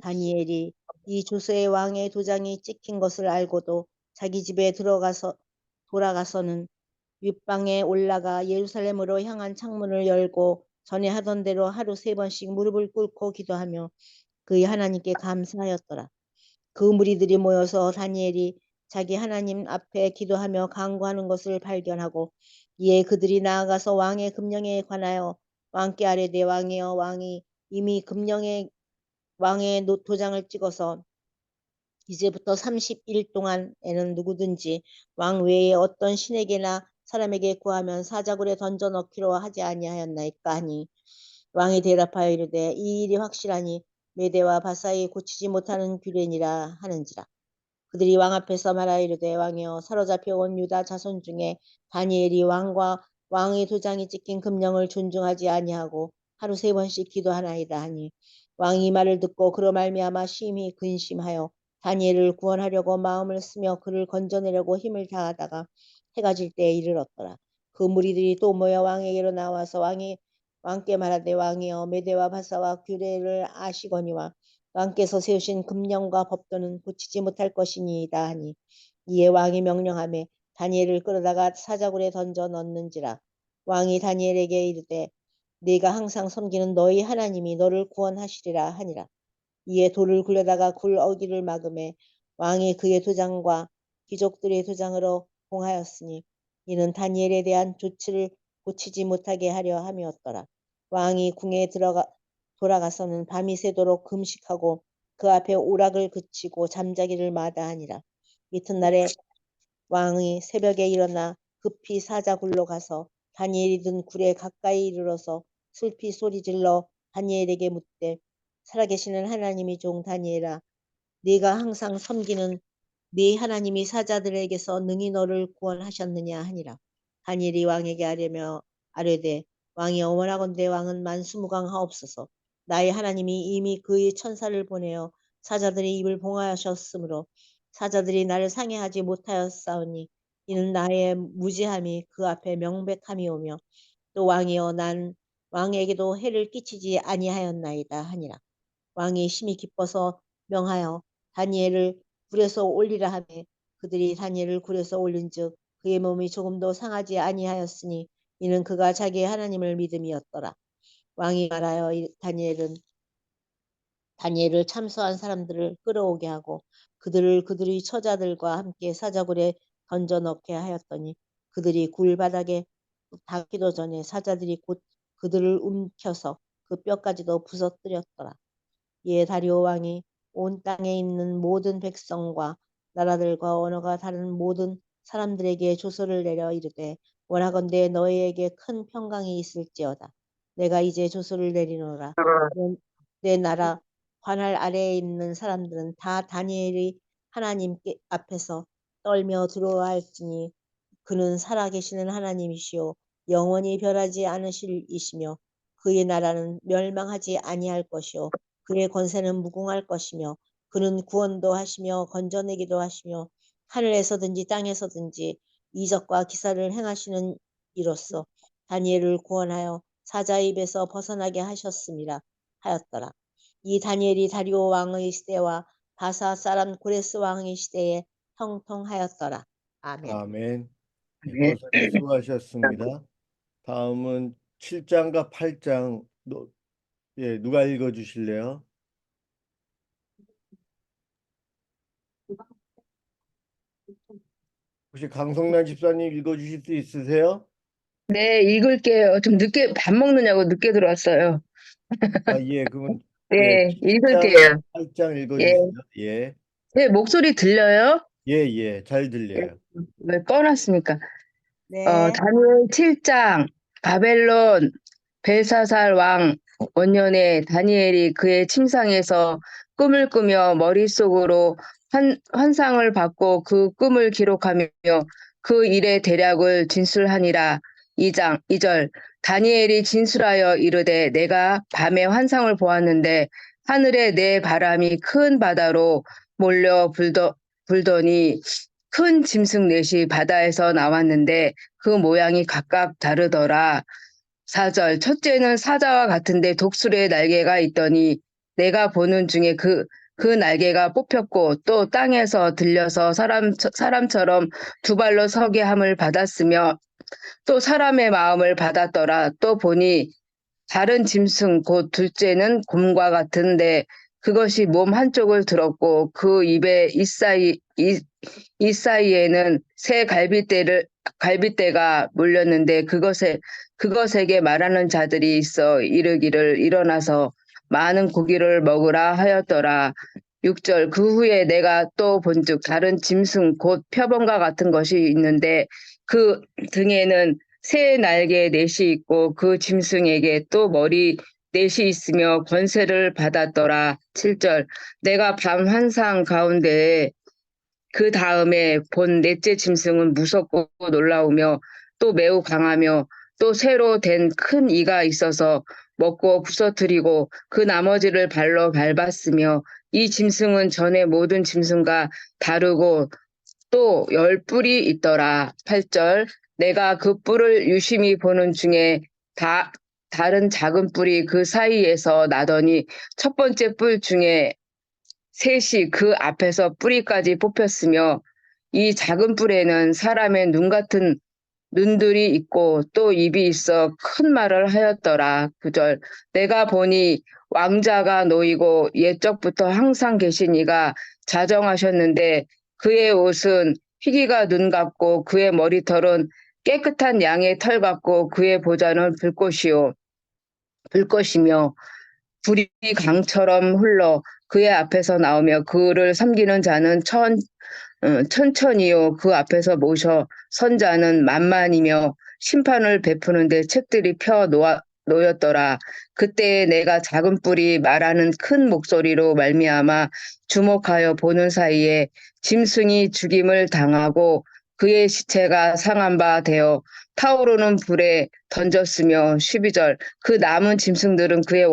다니엘이 이 조서에 왕의 도장이 찍힌 것을 알고도 자기 집에 돌아가서는 윗방에 올라가 예루살렘으로 향한 창문을 열고 전에 하던 대로 하루 3번씩 무릎을 꿇고 기도하며 그의 하나님께 감사하였더라. 그 무리들이 모여서 다니엘이 자기 하나님 앞에 기도하며 간구하는 것을 발견하고 이에 그들이 나아가서 왕의 금령에 관하여 왕께 아뢰되 왕이여 왕이 이미 왕의 도장을 찍어서 이제부터 30일 동안에는 누구든지 왕 외에 어떤 신에게나 사람에게 구하면 사자굴에 던져 넣기로 하지 아니하였나이까 하니 왕이 대답하여 이르되 이 일이 확실하니 메대와 바사에 고치지 못하는 규례니라 하는지라. 그들이 왕 앞에서 말하여 이르되 왕이여 사로잡혀 온 유다 자손 중에 다니엘이 왕의 도장이 찍힌 금령을 존중하지 아니하고 하루 3번씩 기도하나이다 하니 왕이 이 말을 듣고 그로 말미암아 심히 근심하여 다니엘을 구원하려고 마음을 쓰며 그를 건져내려고 힘을 다하다가 해가 질 때에 이르렀더라. 그 무리들이 또 모여 왕에게로 나와서 왕께 말하되 왕이여 메대와 바사와 규례를 아시거니와 왕께서 세우신 금령과 법도는 고치지 못할 것이니이다 하니 이에 왕이 명령하매 다니엘을 끌어다가 사자굴에 던져 넣는지라. 왕이 다니엘에게 이르되 네가 항상 섬기는 너희 하나님이 너를 구원하시리라 하니라. 이에 돌을 굴려다가 굴 어기를 막음에 왕이 그의 도장과 귀족들의 도장으로 봉하였으니 이는 다니엘에 대한 조치를 고치지 못하게 하려 함이었더라. 왕이 궁에 돌아가서는 밤이 새도록 금식하고 그 앞에 오락을 그치고 잠자기를 마다하니라. 이튿날에 왕이 새벽에 일어나 급히 사자굴로 가서 다니엘이 든 굴에 가까이 이르러서 슬피 소리질러 다니엘에게 묻되 살아계시는 하나님의 종 다니엘아, 네가 항상 섬기는 네 하나님이 사자들에게서 능히 너를 구원하셨느냐 하니라. 다니엘이 왕에게 아뢰되 왕이 어머나건대 왕은 만수무강하옵소서. 나의 하나님이 이미 그의 천사를 보내어 사자들의 입을 봉하셨으므로 사자들이 나를 상해하지 못하였사오니 이는 나의 무지함이 그 앞에 명백함이오며 또 왕이여 난 왕에게도 해를 끼치지 아니하였나이다 하니라. 왕이 심히 기뻐서 명하여 다니엘을 굴에서 올리라 하매 그들이 다니엘을 굴에서 올린즉 그의 몸이 조금도 상하지 아니하였으니 이는 그가 자기의 하나님을 믿음이었더라. 왕이 말하여 다니엘을 참소한 사람들을 끌어오게 하고 그들의 처자들과 함께 사자굴에 던져 넣게 하였더니 그들이 굴 바닥에 닿기도 전에 사자들이 곧 그들을 움켜서 그 뼈까지도 부서뜨렸더라. 이에 다리오 왕이 온 땅에 있는 모든 백성과 나라들과 언어가 다른 모든 사람들에게 조서를 내려 이르되 원하건대 너희에게 큰 평강이 있을지어다. 내가 이제 조서를 내리노라. 내 나라 관할 아래에 있는 사람들은 다 다니엘이 하나님께 앞에서 떨며 두려워할지니 그는 살아계시는 하나님이시요 영원히 변하지 않으실 이시며 그의 나라는 멸망하지 아니할 것이요 그의 권세는 무궁할 것이며 그는 구원도 하시며 건져내기도 하시며 하늘에서든지 땅에서든지 이적과 기사를 행하시는 이로써 다니엘을 구원하여 사자의 입에서 벗어나게 하셨음이라 하였더라. 이 다니엘이 다리오 왕의 시대와 바사 사람 고레스 왕의 시대에 형통하였더라. 아멘. 아멘. 네, 네. 권사님 수고하셨습니다. 다음은 7장과 8장 누가 읽어 주실래요? 혹시 강성란 집사님 읽어 주실 수 있으세요? 네, 읽을게요. 좀 늦게 밥 먹느냐고 늦게 들어왔어요. 아, 예, 그러면 예, 네, 7장, 읽을게요. 8장 읽어 예, 주시죠. 예. 제 목소리 들려요? 예, 예, 잘 예, 들려요. 왜 꺼놨습니까? 네. 다니엘 7장, 바벨론 벨사살 왕 원년에 다니엘이 그의 침상에서 꿈을 꾸며 머릿속으로 환상을 받고 그 꿈을 기록하며 그 일의 대략을 진술하니라. 2절 다니엘이 진술하여 이르되 내가 밤에 환상을 보았는데 하늘에 내 바람이 큰 바다로 몰려 불더니 큰 짐승 넷이 바다에서 나왔는데 그 모양이 각각 다르더라. 4절 첫째는 사자와 같은데 독수리의 날개가 있더니 내가 보는 중에 그 날개가 뽑혔고 또 땅에서 들려서 사람처럼 두 발로 서게 함을 받았으며 또 사람의 마음을 받았더라. 또 보니 다른 짐승 곧 둘째는 곰과 같은데 그것이 몸 한쪽을 들었고 그 입에 이 사이에는 새 갈빗대가 물렸는데 그것에게 말하는 자들이 있어 이르기를 일어나서 많은 고기를 먹으라 하였더라. 6절 그 후에 내가 또 본즉 다른 짐승 곧 표범과 같은 것이 있는데 그 등에는 새 날개 넷이 있고 그 짐승에게 또 머리 넷이 있으며 권세를 받았더라. 7절 내가 밤 환상 가운데 그 다음에 본 넷째 짐승은 무섭고 놀라우며 또 매우 강하며 또 새로 된 큰 이가 있어서 먹고 부서뜨리고 그 나머지를 발로 밟았으며 이 짐승은 전에 모든 짐승과 다르고 또 10뿔이 있더라. 8절 내가 그 뿔을 유심히 보는 중에 다른 작은 뿔이 그 사이에서 나더니 첫 번째 뿔 중에 셋이 그 앞에서 뿌리까지 뽑혔으며 이 작은 뿔에는 사람의 눈 같은 눈들이 있고 또 입이 있어 큰 말을 하였더라. 9절. 내가 보니 왕자가 놓이고 옛적부터 항상 계신 이가 자정하셨는데 그의 옷은 희기가 눈 같고 그의 머리털은 깨끗한 양의 털 같고 그의 보좌는 불꽃이며 불이 강처럼 흘러 그의 앞에서 나오며 그를 섬기는 자는 천천히요 그 앞에서 모셔 선자는 만만이며 심판을 베푸는데 책들이 놓였더라. 그때 내가 작은 뿔이 말하는 큰 목소리로 말미암아 주목하여 보는 사이에 짐승이 죽임을 당하고 그의 시체가 상한 바 되어 타오르는 불에 던졌으며 12절 그 남은 짐승들은 그의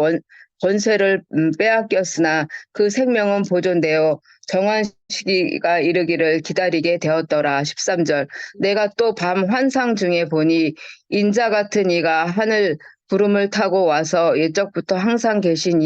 권세를 빼앗겼으나 그 생명은 보존되어 정한 시기가 이르기를 기다리게 되었더라. 13절 내가 또 밤 환상 중에 보니 인자 같은 이가 하늘 구름을 타고 와서 옛적부터 항상 계신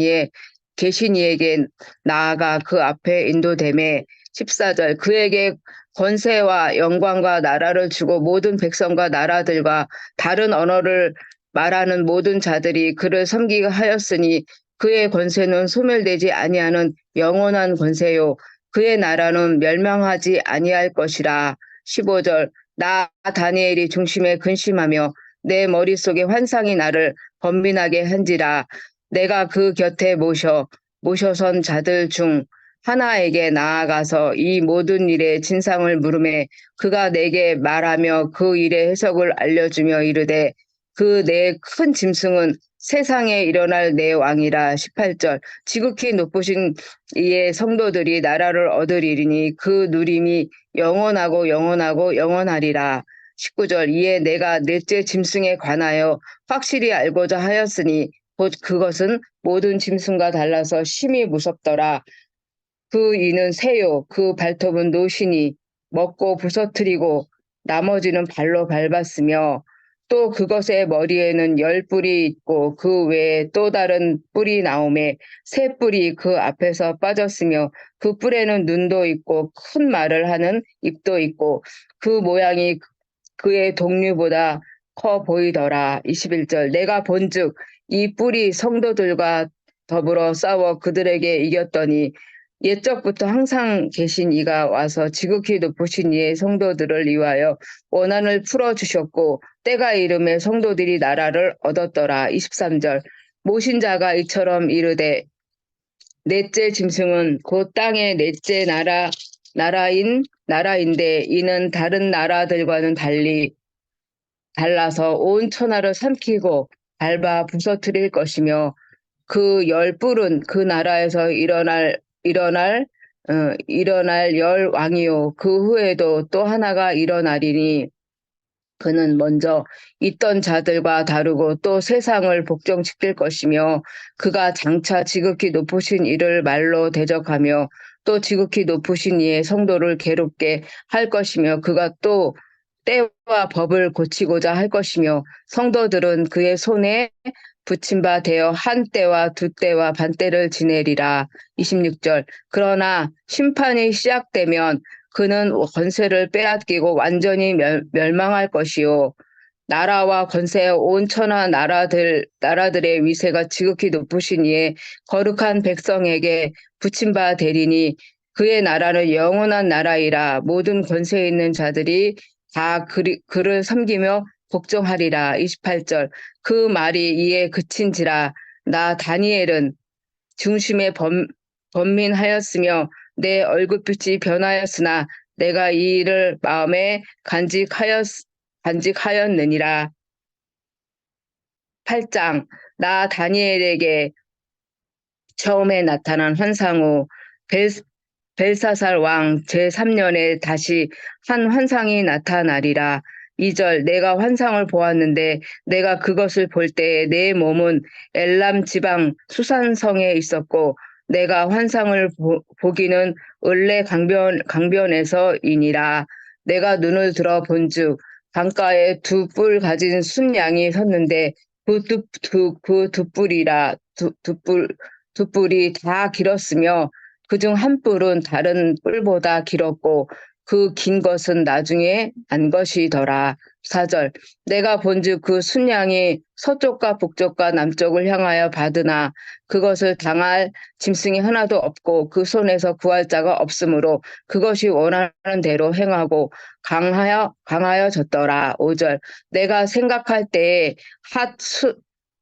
이에게 나아가 그 앞에 인도되매 14절 그에게 권세와 영광과 나라를 주고 모든 백성과 나라들과 다른 언어를 말하는 모든 자들이 그를 섬기게 하였으니 그의 권세는 소멸되지 아니하는 영원한 권세요 그의 나라는 멸망하지 아니할 것이라. 15절 나 다니엘이 중심에 근심하며 내 머릿속에 환상이 나를 번민하게 한지라. 내가 그 곁에 모셔선 자들 중 하나에게 나아가서 이 모든 일의 진상을 물으매 그가 내게 말하며 그 일의 해석을 알려주며 이르되 그 내 큰 짐승은 세상에 일어날 내 왕이라. 18절 지극히 높으신 이의 성도들이 나라를 얻으리니 그 누림이 영원하고 영원하고 영원하리라. 19절 이에 내가 넷째 짐승에 관하여 확실히 알고자 하였으니 곧 그것은 모든 짐승과 달라서 심히 무섭더라. 그 이는 새요 그 발톱은 노시니 먹고 부서뜨리고 나머지는 발로 밟았으며 또 그것의 머리에는 10뿔이 있고 그 외에 또 다른 뿔이 나오매 새 뿔이 그 앞에서 빠졌으며 그 뿔에는 눈도 있고 큰 말을 하는 입도 있고 그 모양이 그의 동류보다 커 보이더라. 21절 내가 본즉 이 뿔이 성도들과 더불어 싸워 그들에게 이겼더니 옛적부터 항상 계신 이가 와서 지극히 높으신 이의 성도들을 위하여 원한을 풀어주셨고 때가 이름에 성도들이 나라를 얻었더라. 23절 모신 자가 이처럼 이르되 넷째 짐승은 곧 땅의 넷째 나라인데 이는 다른 나라들과는 달라서 온 천하를 삼키고 밟아 부서뜨릴 것이며 그 10뿔은 그 나라에서 일어날 10왕이요 그 후에도 또 하나가 일어나리니 그는 먼저 있던 자들과 다르고 또 세상을 복종시킬 것이며 그가 장차 지극히 높으신 이를 말로 대적하며 또 지극히 높으신 이의 성도를 괴롭게 할 것이며 그가 또 때와 법을 고치고자 할 것이며 성도들은 그의 손에 붙임 바 되어 한 때와 두 때와 반 때를 지내리라. 26절 그러나 심판이 시작되면 그는 권세를 빼앗기고 완전히 멸망할 것이요 나라와 권세와 온 천하 나라들의 위세가 지극히 높으신 이의 거룩한 백성에게 붙임 바 되리니 그의 나라는 영원한 나라이라 모든 권세 있는 자들이 다 그를 섬기며 복종하리라. 28절 그 말이 이에 그친지라 나 다니엘은 중심에 번민하였으며 내 얼굴빛이 변하였으나 내가 이 일을 마음에 간직하였느니라. 8장 나 다니엘에게 처음에 나타난 환상 후 벨사살 왕 제3년에 다시 한 환상이 나타나리라. 2절 내가 환상을 보았는데 내가 그것을 볼 때에 내 몸은 엘람 지방 수산성에 있었고 내가 환상을 보기는 을레 강변에서이니라. 내가 눈을 들어 본즉 강가에 두 뿔 가진 순양이 섰는데 그 두 뿔이 다 길었으며 그중 한 뿔은 다른 뿔보다 길었고 그 긴 것은 나중에 난 것이더라. 4절 내가 본즉 그 순양이 서쪽과 북쪽과 남쪽을 향하여 받으나 그것을 당할 짐승이 하나도 없고 그 손에서 구할 자가 없으므로 그것이 원하는 대로 행하고 강하여졌더라. 5절 내가 생각할 때에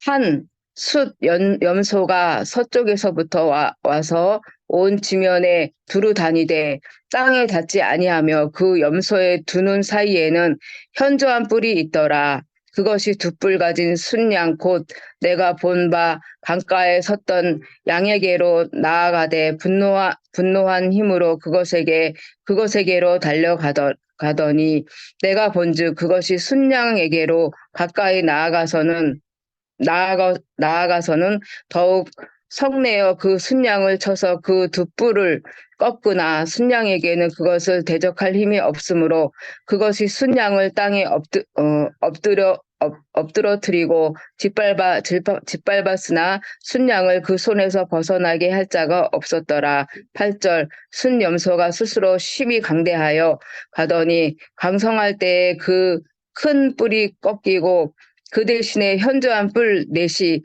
한 숫 염소가 서쪽에서부터 와서 온 지면에 두루 다니되 땅에 닿지 아니하며 그 염소의 두 눈 사이에는 현저한 뿔이 있더라. 그것이 두 뿔 가진 순양 곧 내가 본 바 강가에 섰던 양에게로 나아가되 분노한 힘으로 그것에게로 달려가더니 내가 본즉 그것이 순양에게로 가까이 나아가서는 더욱 성내어 그 순양을 쳐서 그 두 뿔을 꺾으나 순양에게는 그것을 대적할 힘이 없으므로 그것이 순양을 땅에 엎드러뜨리고 짓밟았으나 순양을 그 손에서 벗어나게 할 자가 없었더라. 8절 순 염소가 스스로 심히 강대하여 가더니 강성할 때에 그 큰 뿔이 꺾이고 그 대신에 현저한 뿔 넷이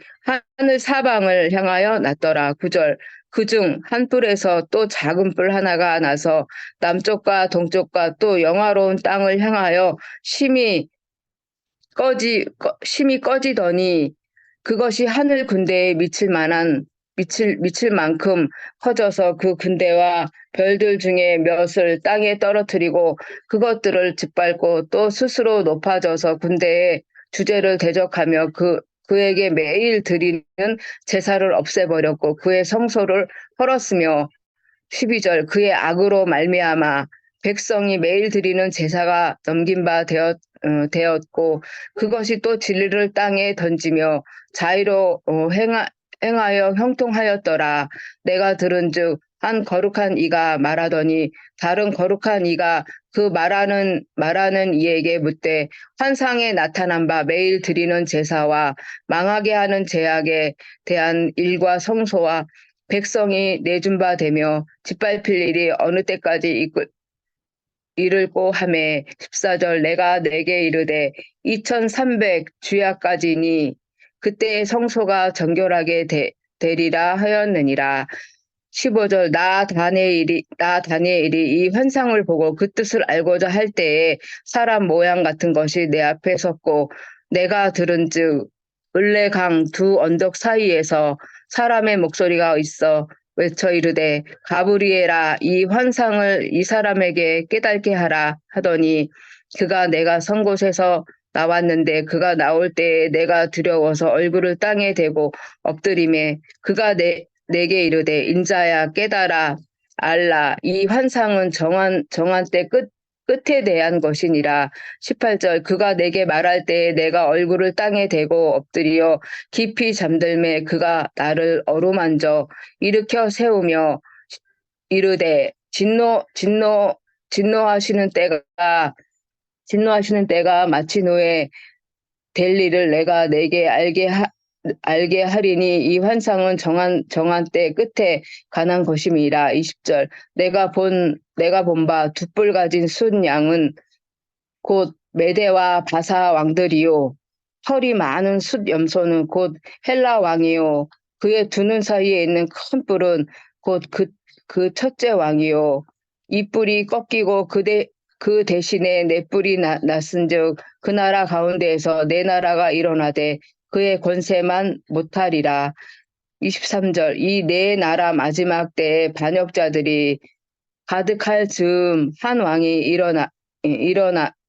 하늘 사방을 향하여 났더라. 9절 그중 한 뿔에서 또 작은 뿔 하나가 나서 남쪽과 동쪽과 또 영화로운 땅을 향하여 심히 꺼지더니 그것이 하늘 군대에 미칠 만큼 커져서 그 군대와 별들 중에 몇을 땅에 떨어뜨리고 그것들을 짓밟고 또 스스로 높아져서 군대의 주제를 대적하며 그에게 매일 드리는 제사를 없애버렸고 그의 성소를 헐었으며 12절 그의 악으로 말미암아 백성이 매일 드리는 제사가 넘긴 바 되었고 그것이 또 진리를 땅에 던지며 자의로 행하여 형통하였더라. 내가 들은즉 한 거룩한 이가 말하더니 다른 거룩한 이가 그 말하는 이에게 묻되 환상에 나타난 바 매일 드리는 제사와 망하게 하는 제약에 대한 일과 성소와 백성이 내준 바 되며 짓밟힐 일이 어느 때까지 이를꼬 하매 14절 내가 내게 이르되 2300 주야까지니 그때의 성소가 정결하게 되리라 하였느니라. 15절 나 다니엘이 이 환상을 보고 그 뜻을 알고자 할 때에 사람 모양 같은 것이 내 앞에 섰고 내가 들은즉 을레강 두 언덕 사이에서 사람의 목소리가 있어 외쳐 이르되 가브리엘아 이 환상을 이 사람에게 깨닫게 하라 하더니 그가 내가 선 곳에서 나왔는데 그가 나올 때에 내가 두려워서 얼굴을 땅에 대고 엎드리매 그가 내게 이르되 인자야 깨달아 알라 이 환상은 정한 때 끝에 대한 것이니라. 18절 그가 내게 말할 때에 내가 얼굴을 땅에 대고 엎드려 깊이 잠들매 그가 나를 어루만져 일으켜 세우며 이르되 진노하시는 때가 마친 후에 될 일을 내가 내게 알게 하리니 이 환상은 정한 때 끝에 관한 것임이라. 20절 내가 본 바 두 뿔 가진 순 양은 곧 메대와 바사 왕들이요 털이 많은 숫 염소는 곧 헬라 왕이요 그의 두 눈 사이에 있는 큰 뿔은 곧 그 첫째 왕이요 이 뿔이 꺾이고 그 대신에 네 뿔이 났은즉 그 나라 가운데에서 네 나라가 일어나되 그의 권세만 못하리라. 23절 이 네 나라 마지막 때에 반역자들이 가득할 즈음 한 왕이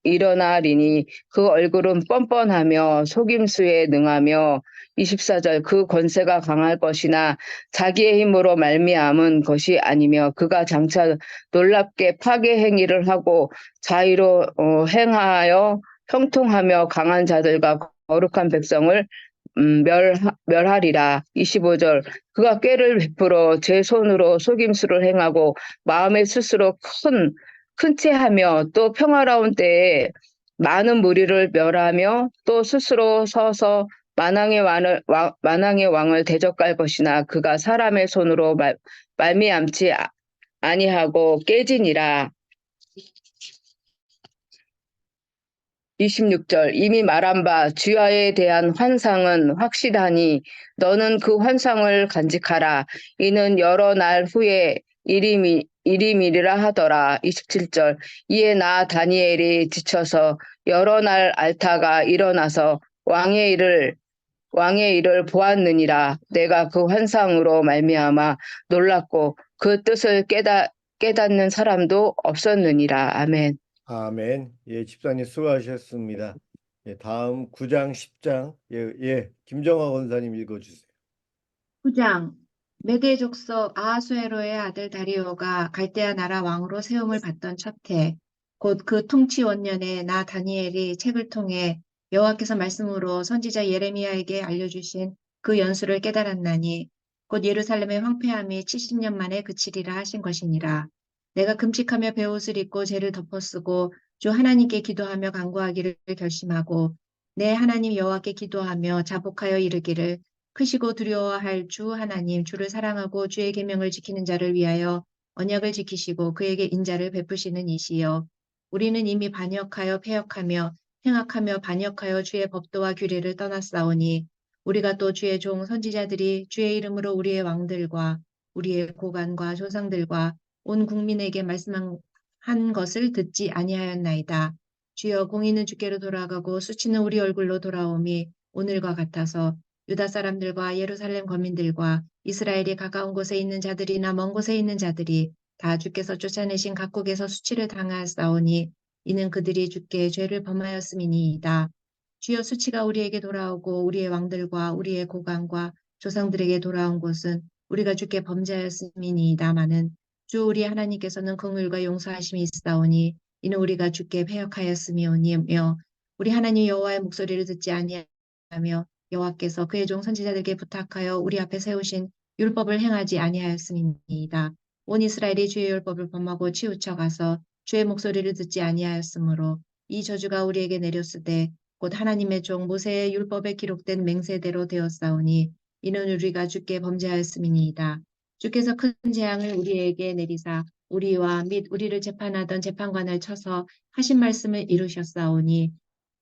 일어나리니 그 얼굴은 뻔뻔하며 속임수에 능하며 24절 그 권세가 강할 것이나 자기의 힘으로 말미암은 것이 아니며 그가 장차 놀랍게 파괴 행위를 하고 자의로 행하여 형통하며 강한 자들과 거룩한 백성을 멸하리라. 25절 그가 꾀를 베풀어 제 손으로 속임수를 행하고 마음에 스스로 큰 채하며 또 평화로운 때에 많은 무리를 멸하며 또 스스로 서서 만왕의 왕을 대적할 것이나 그가 사람의 손으로 말미암지 아니하고 깨지니라. 26절 이미 말한 바 주야에 대한 환상은 확실하니 너는 그 환상을 간직하라. 이는 여러 날 후에 일임이리라 하더라. 27절 이에 나 다니엘이 지쳐서 여러 날 앓다가 일어나서 왕의 일을 보았느니라. 내가 그 환상으로 말미암아 놀랐고 그 뜻을 깨닫는 사람도 없었느니라. 아멘. 아멘. 예, 집사님 수고하셨습니다. 예, 다음 9장, 10장. 김정화 권사님 읽어주세요. 9장 메대 족속 아하수에로의 아들 다리오가 갈대아 나라 왕으로 세움을 받던 첫 해, 곧 그 통치 원년에 나 다니엘이 책을 통해 여호와께서 말씀으로 선지자 예레미야에게 알려주신 그 연수를 깨달았나니 곧 예루살렘의 황폐함이 70년 만에 그치리라 하신 것이니라. 내가 금칙하며 베옷을 입고 죄를 덮어쓰고 주 하나님께 기도하며 간구하기를 결심하고 내 하나님 여호와께 기도하며 자복하여 이르기를 크시고 두려워할 주 하나님 주를 사랑하고 주의 계명을 지키는 자를 위하여 언약을 지키시고 그에게 인자를 베푸시는 이시여. 우리는 이미 반역하여 패역하며 행악하며 반역하여 주의 법도와 규례를 떠났사오니 우리가 또 주의 종 선지자들이 주의 이름으로 우리의 왕들과 우리의 고관과 조상들과 온 국민에게 말씀한 것을 듣지 아니하였나이다. 주여 공의는 주께로 돌아가고 수치는 우리 얼굴로 돌아오미 오늘과 같아서 유다 사람들과 예루살렘 거민들과 이스라엘이 가까운 곳에 있는 자들이나 먼 곳에 있는 자들이 다 주께서 쫓아내신 각국에서 수치를 당하였사오니 이는 그들이 주께 죄를 범하였음이니이다. 주여 수치가 우리에게 돌아오고 우리의 왕들과 우리의 고관과 조상들에게 돌아온 곳은 우리가 주께 범죄하였음이니이다마는 주 우리 하나님께서는 긍휼과 용서하심이 있사오니 이는 우리가 주께 패역하였음이오니며 우리 하나님 여호와의 목소리를 듣지 아니하며 여호와께서 그의 종 선지자들에게 부탁하여 우리 앞에 세우신 율법을 행하지 아니하였음이니이다. 온 이스라엘이 주의 율법을 범하고 치우쳐 가서 주의 목소리를 듣지 아니하였으므로 이 저주가 우리에게 내렸으되 곧 하나님의 종 모세의 율법에 기록된 맹세대로 되었사오니 이는 우리가 주께 범죄하였음이니이다. 주께서 큰 재앙을 우리에게 내리사 우리와 및 우리를 재판하던 재판관을 쳐서 하신 말씀을 이루셨사오니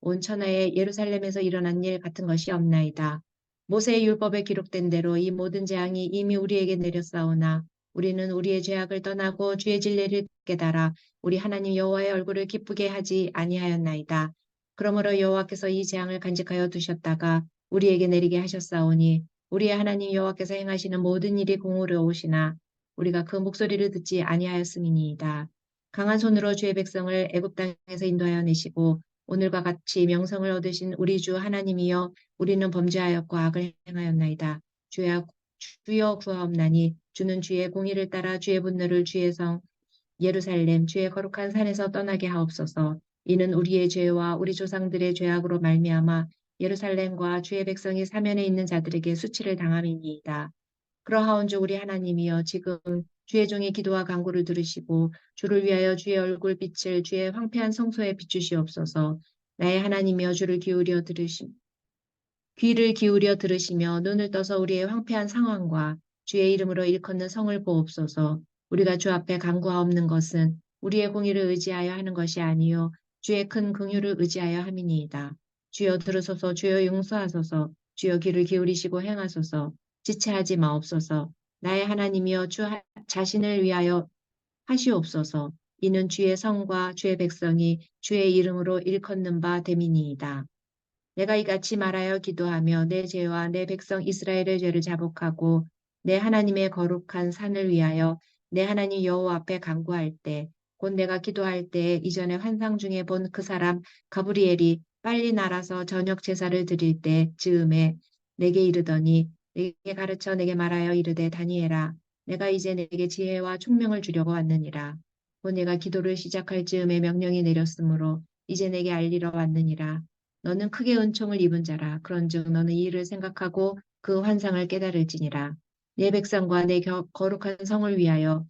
온 천하에 예루살렘에서 일어난 일 같은 것이 없나이다. 모세의 율법에 기록된 대로 이 모든 재앙이 이미 우리에게 내렸사오나 우리는 우리의 죄악을 떠나고 주의 진리를 깨달아 우리 하나님 여호와의 얼굴을 기쁘게 하지 아니하였나이다. 그러므로 여호와께서 이 재앙을 간직하여 두셨다가 우리에게 내리게 하셨사오니 우리의 하나님 여호와께서 행하시는 모든 일이 공의로우시나 우리가 그 목소리를 듣지 아니하였음이니이다. 강한 손으로 주의 백성을 애굽 땅에서 인도하여 내시고 오늘과 같이 명성을 얻으신 우리 주 하나님이여 우리는 범죄하였고 악을 행하였나이다. 주여 구하옵나니 주는 주의 공의를 따라 주의 분노를 주의 성 예루살렘 주의 거룩한 산에서 떠나게 하옵소서. 이는 우리의 죄와 우리 조상들의 죄악으로 말미암아 예루살렘과 주의 백성이 사면에 있는 자들에게 수치를 당함이니이다. 그러하온즉 우리 하나님이여 지금 주의 종의 기도와 간구를 들으시고 주를 위하여 주의 얼굴 빛을 주의 황폐한 성소에 비추시옵소서. 나의 하나님이여 귀를 기울여 들으시며 눈을 떠서 우리의 황폐한 상황과 주의 이름으로 일컫는 성을 보옵소서. 우리가 주 앞에 간구하옵는 것은 우리의 공의를 의지하여 하는 것이 아니요 주의 큰 긍휼을 의지하여 함이니이다. 주여 들으소서. 주여 용서하소서. 주여 귀를 기울이시고 행하소서. 지체하지 마옵소서. 나의 하나님이여 주 자신을 위하여 하시옵소서. 이는 주의 성과 주의 백성이 주의 이름으로 일컫는 바 됨이니이다. 내가 이같이 말하여 기도하며 내 죄와 내 백성 이스라엘의 죄를 자복하고 내 하나님의 거룩한 산을 위하여 내 하나님 여호와 앞에 간구할 때 곧 내가 기도할 때 이전에 환상 중에 본 그 사람 가브리엘이 빨리 날아서 저녁 제사를 드릴 때 즈음에 내게 이르더니 내게 가르쳐 내게 말하여 이르되 다니엘아 내가 이제 내게 지혜와 총명을 주려고 왔느니라. 곧 내가 기도를 시작할 즈음에 명령이 내렸으므로 이제 내게 알리러 왔느니라. 너는 크게 은총을 입은 자라. 그런즉 너는 이 일을 생각하고 그 환상을 깨달을지니라. 내 백성과 내 거룩한 성을 위하여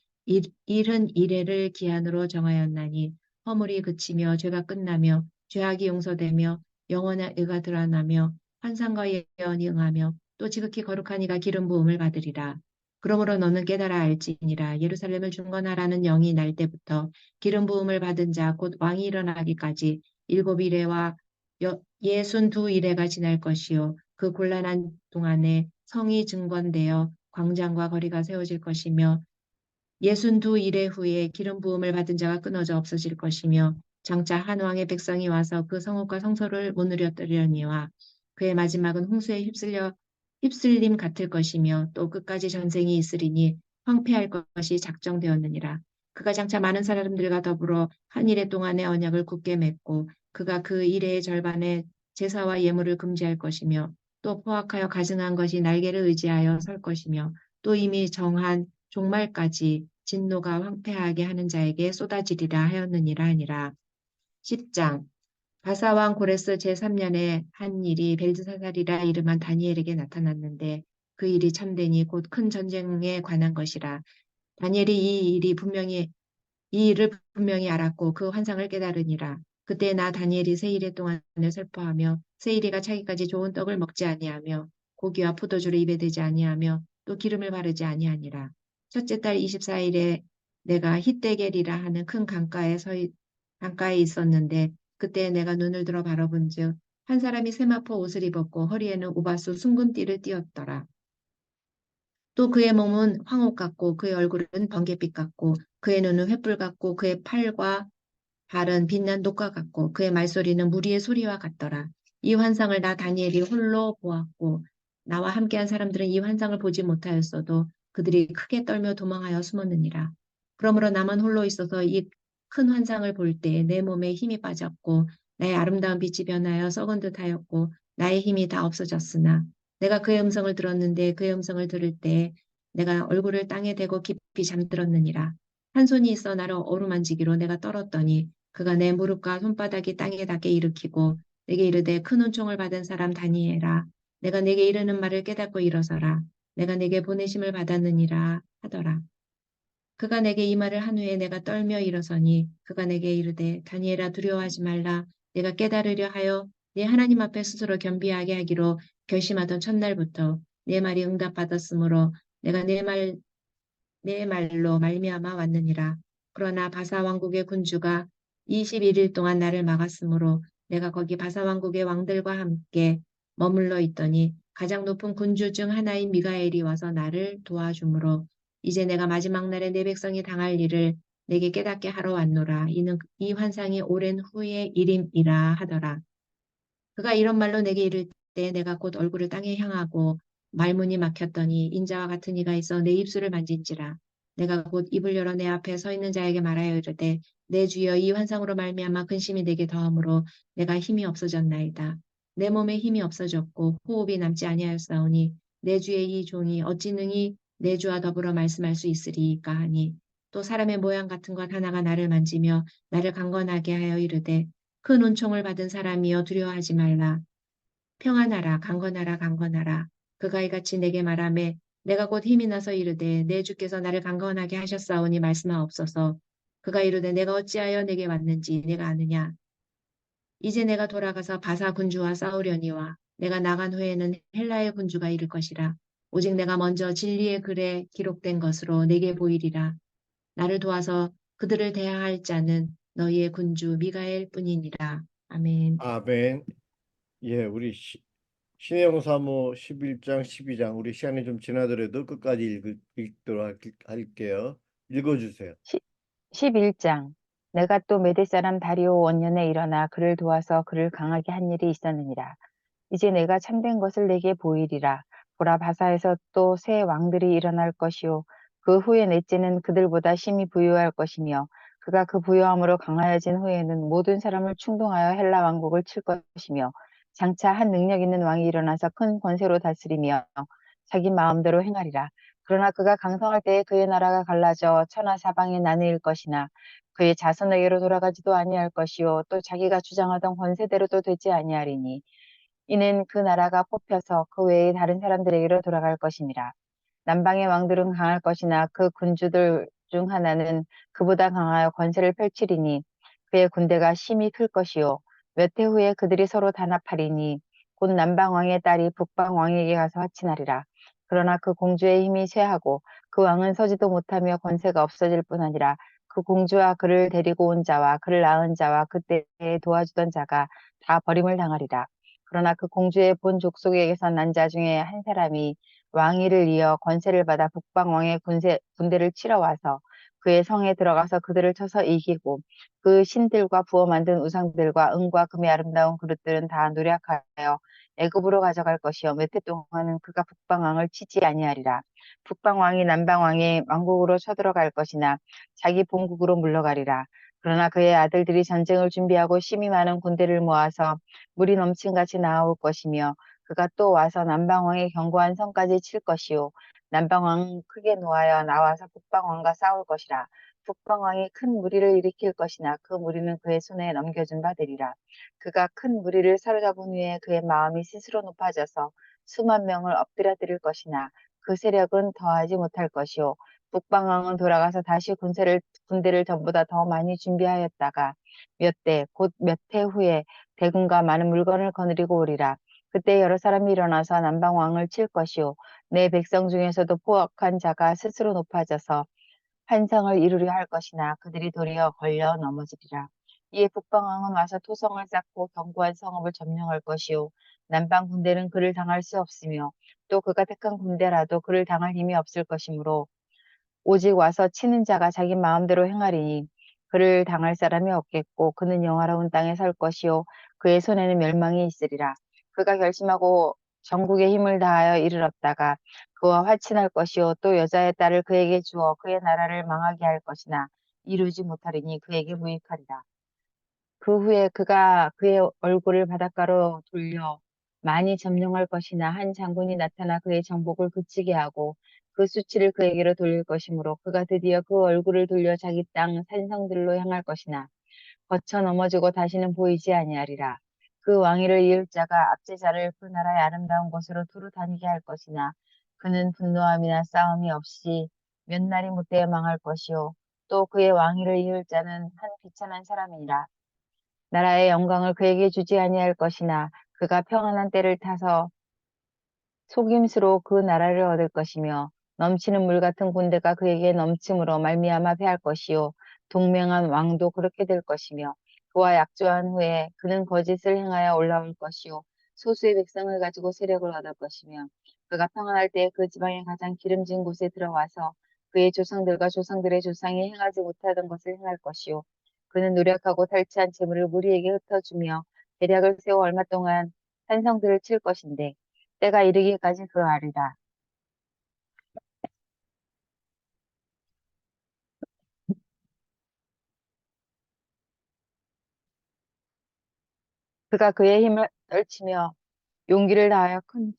일은 이래를 기한으로 정하였나니 허물이 그치며 죄가 끝나며 죄악이 용서되며 영원한 의가 드러나며 환상과 예언이 응하며 또 지극히 거룩한 이가 기름 부음을 받으리라. 그러므로 너는 깨달아 알지니라. 예루살렘을 중건하라는 영이 날 때부터 기름 부음을 받은 자 곧 왕이 일어나기까지 7일에와 62일에가 지날 것이요 그 곤란한 동안에 성이 증건되어 광장과 거리가 세워질 것이며 62일의 후에 기름 부음을 받은 자가 끊어져 없어질 것이며 장차 한 왕의 백성이 와서 그 성읍과 성소를 못 누려뜨리려니와 그의 마지막은 홍수에 휩쓸림 같을 것이며 또 끝까지 전쟁이 있으리니 황폐할 것이 작정되었느니라. 그가 장차 많은 사람들과 더불어 한 일해 동안의 언약을 굳게 맺고 그가 그 일해의 절반에 제사와 예물을 금지할 것이며 또 포악하여 가증한 것이 날개를 의지하여 설 것이며 또 이미 정한 종말까지 진노가 황폐하게 하는 자에게 쏟아지리라 하였느니라 하니라. 10장 바사왕 고레스 제3년에 한 일이 벨드사살이라 이름한 다니엘에게 나타났는데 그 일이 참되니 곧 큰 전쟁에 관한 것이라. 다니엘이 이 일을 분명히 알았고 그 환상을 깨달으니라. 그때 나 다니엘이 세 일의 동안을 슬퍼하며 세 일이가 차기까지 좋은 떡을 먹지 아니하며 고기와 포도주를 입에 대지 아니하며 또 기름을 바르지 아니하니라. 첫째 달 24일에 내가 히데겔이라 하는 큰 강가에 있었는데 그때 내가 눈을 들어 바라본즉 한 사람이 세마포 옷을 입었고 허리에는 우바수 순금띠를 띠었더라. 또 그의 몸은 황옥 같고 그의 얼굴은 번갯빛 같고 그의 눈은 횃불 같고 그의 팔과 발은 빛난 녹과 같고 그의 말소리는 무리의 소리와 같더라. 이 환상을 나 다니엘이 홀로 보았고 나와 함께한 사람들은 이 환상을 보지 못하였어도 그들이 크게 떨며 도망하여 숨었느니라. 그러므로 나만 홀로 있어서 이 큰 환상을 볼 때 내 몸에 힘이 빠졌고 나의 아름다운 빛이 변하여 썩은 듯하였고 나의 힘이 다 없어졌으나 내가 그의 음성을 들었는데 그의 음성을 들을 때 내가 얼굴을 땅에 대고 깊이 잠들었느니라. 한 손이 있어 나를 어루만지기로 내가 떨었더니 그가 내 무릎과 손바닥이 땅에 닿게 일으키고 내게 이르되 큰 은총을 받은 사람 다니엘아 내가 내게 이르는 말을 깨닫고 일어서라 내가 내게 보내심을 받았느니라 하더라. 그가 내게 이 말을 한 후에 내가 떨며 일어서니 그가 내게 이르되 다니엘아 두려워하지 말라 내가 깨달으려 하여 네 하나님 앞에 스스로 겸비하게 하기로 결심하던 첫날부터 내 말이 응답받았으므로 내가 내 말로 말미암아 왔느니라. 그러나 바사 왕국의 군주가 21일 동안 나를 막았으므로 내가 거기 바사 왕국의 왕들과 함께 머물러 있더니 가장 높은 군주 중 하나인 미가엘이 와서 나를 도와주므로 이제 내가 마지막 날에 내 백성이 당할 일을 내게 깨닫게 하러 왔노라. 이는 이 환상이 오랜 후의 일임이라 하더라. 그가 이런 말로 내게 이를 때 내가 곧 얼굴을 땅에 향하고 말문이 막혔더니 인자와 같은 이가 있어 내 입술을 만진지라. 내가 곧 입을 열어 내 앞에 서 있는 자에게 말하여 이르되 내 주여 이 환상으로 말미암아 근심이 내게 더함으로 내가 힘이 없어졌나이다. 내 몸에 힘이 없어졌고 호흡이 남지 아니하였사오니 내 주의 이 종이 어찌 능히 내 주와 더불어 말씀할 수 있으리까 하니 또 사람의 모양 같은 것 하나가 나를 만지며 나를 강건하게 하여 이르되 큰 은총을 받은 사람이여 두려워하지 말라. 평안하라 강건하라 강건하라. 그가 이같이 내게 말하매 내가 곧 힘이 나서 이르되 내 주께서 나를 강건하게 하셨사오니 말씀하옵소서. 그가 이르되 내가 어찌하여 내게 왔는지 내가 아느냐. 이제 내가 돌아가서 바사 군주와 싸우려니와 내가 나간 후에는 헬라의 군주가 이를 것이라. 오직 내가 먼저 진리의 글에 기록된 것으로 내게 보이리라. 나를 도와서 그들을 대항할 자는 너희의 군주 미가엘 뿐이니라. 아멘. 아멘. 예, 우리 신혜영 사모 11장, 12장 우리 시간이 좀 지나더라도 끝까지 읽도록 할게요. 읽어주세요. 11장 내가 또 메대 사람 다리오 원년에 일어나 그를 도와서 그를 강하게 한 일이 있었느니라. 이제 내가 참된 것을 내게 보이리라. 보라 바사에서 또 새 왕들이 일어날 것이요 그 후에 넷째는 그들보다 심히 부유할 것이며 그가 그 부유함으로 강하여진 후에는 모든 사람을 충동하여 헬라 왕국을 칠 것이며 장차 한 능력 있는 왕이 일어나서 큰 권세로 다스리며 자기 마음대로 행하리라. 그러나 그가 강성할 때에 그의 나라가 갈라져 천하 사방에 나뉘을 것이나 그의 자손에게로 돌아가지도 아니할 것이요 또 자기가 주장하던 권세대로도 되지 아니하리니 이는 그 나라가 뽑혀서 그 외의 다른 사람들에게로 돌아갈 것이니라. 남방의 왕들은 강할 것이나 그 군주들 중 하나는 그보다 강하여 권세를 펼치리니 그의 군대가 심히 클 것이요 몇 해 후에 그들이 서로 단합하리니 곧 남방 왕의 딸이 북방 왕에게 가서 화친하리라. 그러나 그 공주의 힘이 쇠하고 그 왕은 서지도 못하며 권세가 없어질 뿐 아니라 그 공주와 그를 데리고 온 자와 그를 낳은 자와 그때에 도와주던 자가 다 버림을 당하리라. 그러나 그 공주의 본 족속에게서 난 자 중에 한 사람이 왕위를 이어 권세를 받아 북방왕의 군대를 치러 와서 그의 성에 들어가서 그들을 쳐서 이기고 그 신들과 부어 만든 우상들과 은과 금의 아름다운 그릇들은 다 노력하여 애굽으로 가져갈 것이요 몇 해 동안은 그가 북방왕을 치지 아니하리라. 북방왕이 남방왕의 왕국으로 쳐들어갈 것이나 자기 본국으로 물러가리라. 그러나 그의 아들들이 전쟁을 준비하고 심히 많은 군대를 모아서 물이 넘친같이 나아올 것이며 그가 또 와서 남방왕의 견고한 성까지 칠 것이요 남방왕은 크게 노하여 나와서 북방왕과 싸울 것이라. 북방왕이 큰 무리를 일으킬 것이나 그 무리는 그의 손에 넘겨준 바 되리라. 그가 큰 무리를 사로잡은 후에 그의 마음이 스스로 높아져서 수만 명을 엎드려 드릴 것이나 그 세력은 더하지 못할 것이요 북방왕은 돌아가서 다시 군대를 전보다 더 많이 준비하였다가 곧 몇 해 후에 대군과 많은 물건을 거느리고 오리라. 그때 여러 사람이 일어나서 남방왕을 칠 것이요 내 백성 중에서도 포악한 자가 스스로 높아져서 환상을 이루려 할 것이나 그들이 도리어 걸려 넘어지리라. 이에 북방왕은 와서 토성을 쌓고 견고한 성읍을 점령할 것이요 남방 군대는 그를 당할 수 없으며 또 그가 택한 군대라도 그를 당할 힘이 없을 것이므로 오직 와서 치는 자가 자기 마음대로 행하리니 그를 당할 사람이 없겠고 그는 영화로운 땅에 설 것이요 그의 손에는 멸망이 있으리라. 그가 결심하고 전국의 힘을 다하여 이르렀다가 그와 화친할 것이요 또 여자의 딸을 그에게 주어 그의 나라를 망하게 할 것이나 이루지 못하리니 그에게 무익하리라. 그 후에 그가 그의 얼굴을 바닷가로 돌려 많이 점령할 것이나 한 장군이 나타나 그의 정복을 그치게 하고 그 수치를 그에게로 돌릴 것이므로 그가 드디어 그 얼굴을 돌려 자기 땅 산성들로 향할 것이나 거쳐 넘어지고 다시는 보이지 아니하리라. 그 왕위를 이을 자가 압제자를 그 나라의 아름다운 곳으로 두루 다니게 할 것이나 그는 분노함이나 싸움이 없이 몇 날이 못되어 망할 것이요 또 그의 왕위를 이을 자는 한 비천한 사람이니라. 나라의 영광을 그에게 주지 아니할 것이나 그가 평안한 때를 타서 속임수로 그 나라를 얻을 것이며 넘치는 물 같은 군대가 그에게 넘침으로 말미암아 패할 것이요 동맹한 왕도 그렇게 될 것이며 그와 약조한 후에 그는 거짓을 행하여 올라올 것이요 소수의 백성을 가지고 세력을 얻을 것이며 그가 평안할 때 그 지방의 가장 기름진 곳에 들어와서 그의 조상들과 조상들의 조상이 행하지 못하던 것을 행할 것이요 그는 노력하고 탈취한 재물을 무리에게 흩어주며 계략을 세워 얼마 동안 산성들을 칠 것인데 때가 이르기까지 그러하리라. 그가 그의 힘을 떨치며 용기를 다하여 큰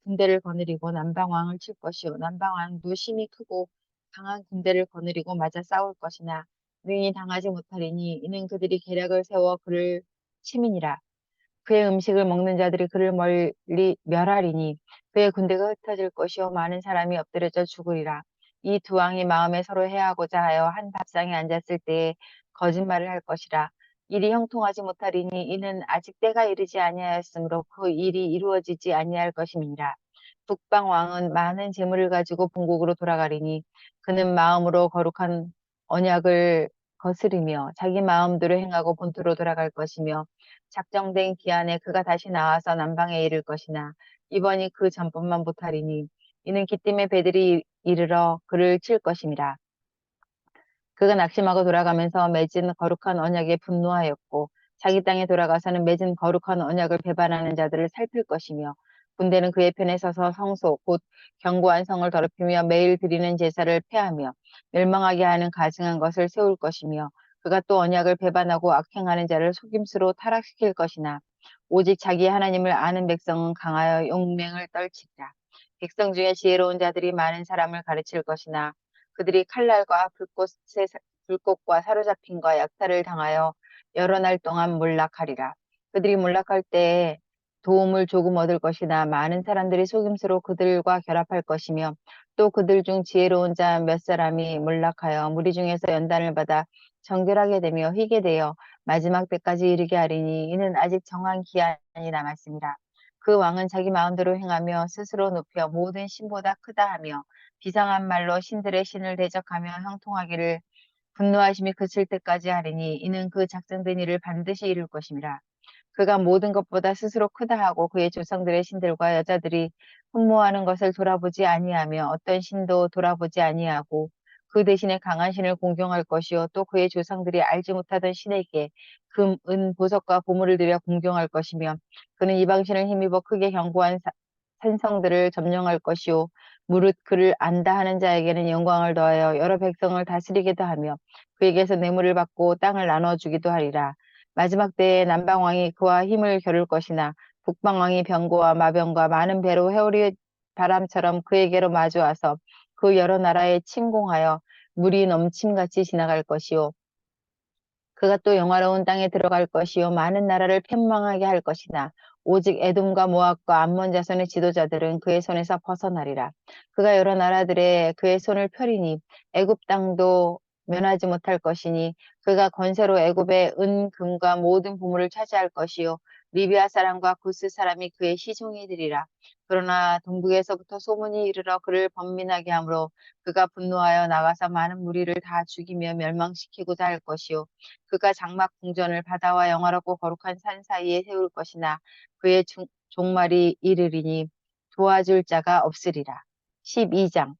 군대를 거느리고 남방왕을 칠 것이요 남방왕도 심히 크고 강한 군대를 거느리고 맞아 싸울 것이나 능히 당하지 못하리니 이는 그들이 계략을 세워 그를 치민이라. 그의 음식을 먹는 자들이 그를 멀리 멸하리니 그의 군대가 흩어질 것이요 많은 사람이 엎드려져 죽으리라. 이 두 왕이 마음에 서로 해하고자 하여 한 밥상에 앉았을 때에 거짓말을 할 것이라. 일이 형통하지 못하리니 이는 아직 때가 이르지 아니하였으므로 그 일이 이루어지지 아니할 것임이니라. 북방 왕은 많은 재물을 가지고 본국으로 돌아가리니 그는 마음으로 거룩한 언약을 거스르며 자기 마음대로 행하고 본토로 돌아갈 것이며 작정된 기한에 그가 다시 나와서 남방에 이를 것이나 이번이 그 전번만 못하리니 이는 기띔의 배들이 이르러 그를 칠 것임이라. 그가 낙심하고 돌아가면서 맺은 거룩한 언약에 분노하였고 자기 땅에 돌아가서는 맺은 거룩한 언약을 배반하는 자들을 살필 것이며 군대는 그의 편에 서서 성소 곧 견고한 성을 더럽히며 매일 드리는 제사를 폐하며 멸망하게 하는 가증한 것을 세울 것이며 그가 또 언약을 배반하고 악행하는 자를 속임수로 타락시킬 것이나 오직 자기 하나님을 아는 백성은 강하여 용맹을 떨치리라. 백성 중에 지혜로운 자들이 많은 사람을 가르칠 것이나 그들이 칼날과 불꽃과 사로잡힘과 약탈을 당하여 여러 날 동안 몰락하리라. 그들이 몰락할 때에 도움을 조금 얻을 것이나 많은 사람들이 속임수로 그들과 결합할 것이며 또 그들 중 지혜로운 자 몇 사람이 몰락하여 무리 중에서 연단을 받아 정결하게 되며 희게 되어 마지막 때까지 이르게 하리니 이는 아직 정한 기한이 남았습니다. 그 왕은 자기 마음대로 행하며 스스로 높여 모든 신보다 크다 하며 비상한 말로 신들의 신을 대적하며 형통하기를 분노하심이 그칠 때까지 하리니 이는 그 작정된 일을 반드시 이룰 것임이라. 그가 모든 것보다 스스로 크다 하고 그의 조상들의 신들과 여자들이 흠모하는 것을 돌아보지 아니하며 어떤 신도 돌아보지 아니하고 그 대신에 강한 신을 공경할 것이요 또 그의 조상들이 알지 못하던 신에게 금, 은, 보석과 보물을 들여 공경할 것이며 그는 이방신을 힘입어 크게 견고한 산성들을 점령할 것이요 무릇 그를 안다 하는 자에게는 영광을 더하여 여러 백성을 다스리기도 하며 그에게서 뇌물을 받고 땅을 나눠주기도 하리라. 마지막 때에 남방왕이 그와 힘을 겨룰 것이나 북방왕이 병거와 마병과 많은 배로 회오리 바람처럼 그에게로 마주와서 그 여러 나라에 침공하여 물이 넘침같이 지나갈 것이요 그가 또 영화로운 땅에 들어갈 것이요 많은 나라를 편망하게 할 것이나 오직 에돔과 모압과 암몬 자손의 지도자들은 그의 손에서 벗어나리라. 그가 여러 나라들의 그의 손을 펴리니 애굽 땅도 면하지 못할 것이니 그가 건세로 애굽의 은, 금과 모든 보물을 차지할 것이요 리비아 사람과 구스 사람이 그의 시종이 되리라. 그러나 동북에서부터 소문이 이르러 그를 번민하게 하므로 그가 분노하여 나가서 많은 무리를 다 죽이며 멸망시키고자 할 것이요 그가 장막 궁전을 바다와 영화롭고 거룩한 산 사이에 세울 것이나 그의 종말이 이르리니 도와줄 자가 없으리라. 12장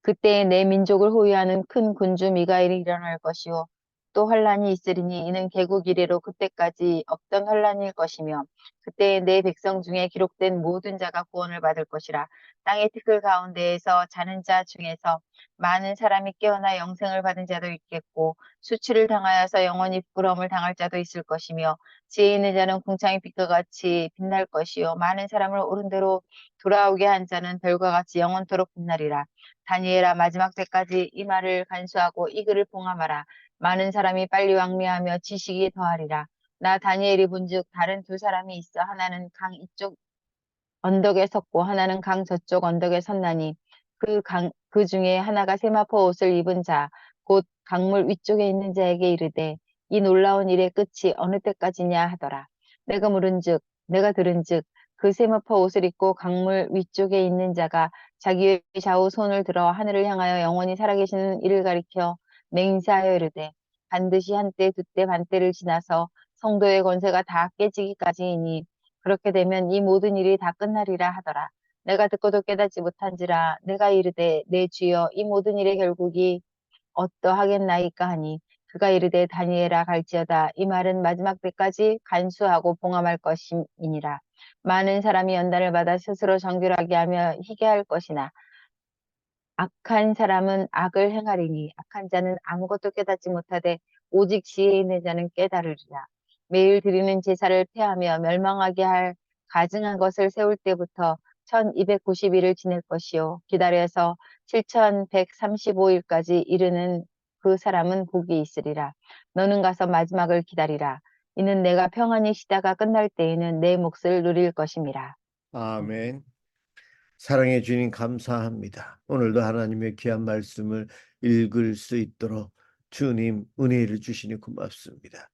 그때에 내 민족을 호위하는 큰 군주 미가엘이 일어날 것이요 또 환란이 있으리니 이는 개국 이래로 그때까지 없던 환란일 것이며 그때에 내 백성 중에 기록된 모든 자가 구원을 받을 것이라. 땅의 티끌 가운데에서 자는 자 중에서 많은 사람이 깨어나 영생을 받은 자도 있겠고 수치를 당하여서 영원히 부끄러움을 당할 자도 있을 것이며 지혜 있는 자는 궁창의 빛과 같이 빛날 것이요 많은 사람을 옳은 대로 돌아오게 한 자는 별과 같이 영원토록 빛나리라. 다니엘아 마지막 때까지 이 말을 간수하고 이 글을 봉함하라. 많은 사람이 빨리 왕래하며 지식이 더하리라. 나 다니엘이 본즉 다른 두 사람이 있어 하나는 강 이쪽 언덕에 섰고 하나는 강 저쪽 언덕에 섰나니 그 중에 하나가 세마포 옷을 입은 자 곧 강물 위쪽에 있는 자에게 이르되 이 놀라운 일의 끝이 어느 때까지냐 하더라. 내가 들은즉 그 세마포 옷을 입고 강물 위쪽에 있는 자가 자기의 좌우 손을 들어 하늘을 향하여 영원히 살아계시는 이를 가리켜 맹세하여 이르되 반드시 한때 두때 반때를 지나서 성도의 권세가 다 깨지기까지이니 그렇게 되면 이 모든 일이 다 끝나리라 하더라. 내가 듣고도 깨닫지 못한지라 내가 이르되 내 주여 이 모든 일의 결국이 어떠하겠나이까 하니 그가 이르되 다니엘아 갈지어다 이 말은 마지막 때까지 간수하고 봉함할 것임이니라. 많은 사람이 연단을 받아 스스로 정결하게 하며 희게 할 것이나 악한 사람은 악을 행하리니 악한 자는 아무것도 깨닫지 못하되 오직 지혜 있는 자는 깨달으리라. 매일 드리는 제사를 폐하며 멸망하게 할 가증한 것을 세울 때부터 1290일을 지낼 것이요 기다려서 7135일까지 이르는 그 사람은 복이 있으리라. 너는 가서 마지막을 기다리라. 이는 내가 평안히 쉬다가 끝날 때에는 내 몫을 누릴 것임이라. 아멘. 사랑해 주님 감사합니다. 오늘도 하나님의 귀한 말씀을 읽을 수 있도록 주님 은혜를 주시니 고맙습니다.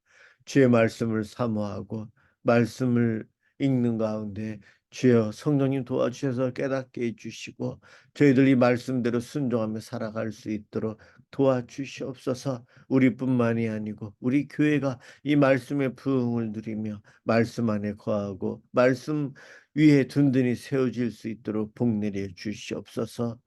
주의 말씀을 사모하고 말씀을 읽는 가운데 주여 성령님 도와주셔서 깨닫게 해주시고 저희들 이 말씀대로 순종하며 살아갈 수 있도록 도와주시옵소서. 우리뿐만이 아니고 우리 교회가 이 말씀의 부흥을 누리며 말씀 안에 거하고 말씀 위에 든든히 세워질 수 있도록 복 내려 주시옵소서.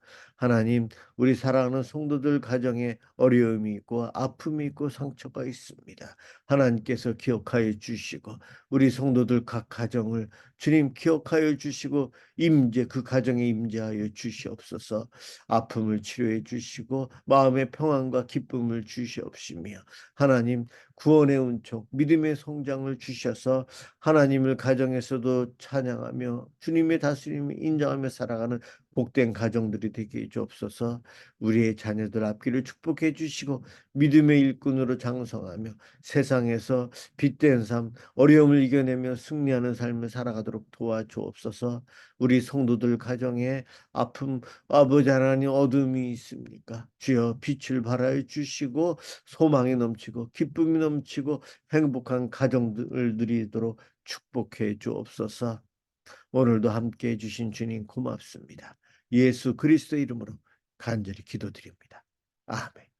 하나님 우리 사랑하는 성도들 가정에 어려움이 있고 아픔이 있고 상처가 있습니다. 하나님께서 기억하여 주시고 우리 성도들 각 가정을 주님 기억하여 주시고 그 가정에 임재하여 주시옵소서. 아픔을 치료해 주시고 마음의 평안과 기쁨을 주시옵시며 하나님 구원의 은총 믿음의 성장을 주셔서 하나님을 가정에서도 찬양하며 주님의 다스림을 인정하며 살아가는 복된 가정들이 되게 해주옵소서. 우리의 자녀들 앞길을 축복해 주시고 믿음의 일꾼으로 장성하며 세상에서 빛된 삶 어려움을 이겨내며 승리하는 삶을 살아가도록 도와주옵소서. 우리 성도들 가정에 아픔 아버지 하나님 어둠이 있습니까? 주여 빛을 발하여 주시고 소망이 넘치고 기쁨이 넘치고 행복한 가정들을 누리도록 축복해 주옵소서. 오늘도 함께 해주신 주님 고맙습니다. 예수 그리스도 이름으로 간절히 기도드립니다. 아멘.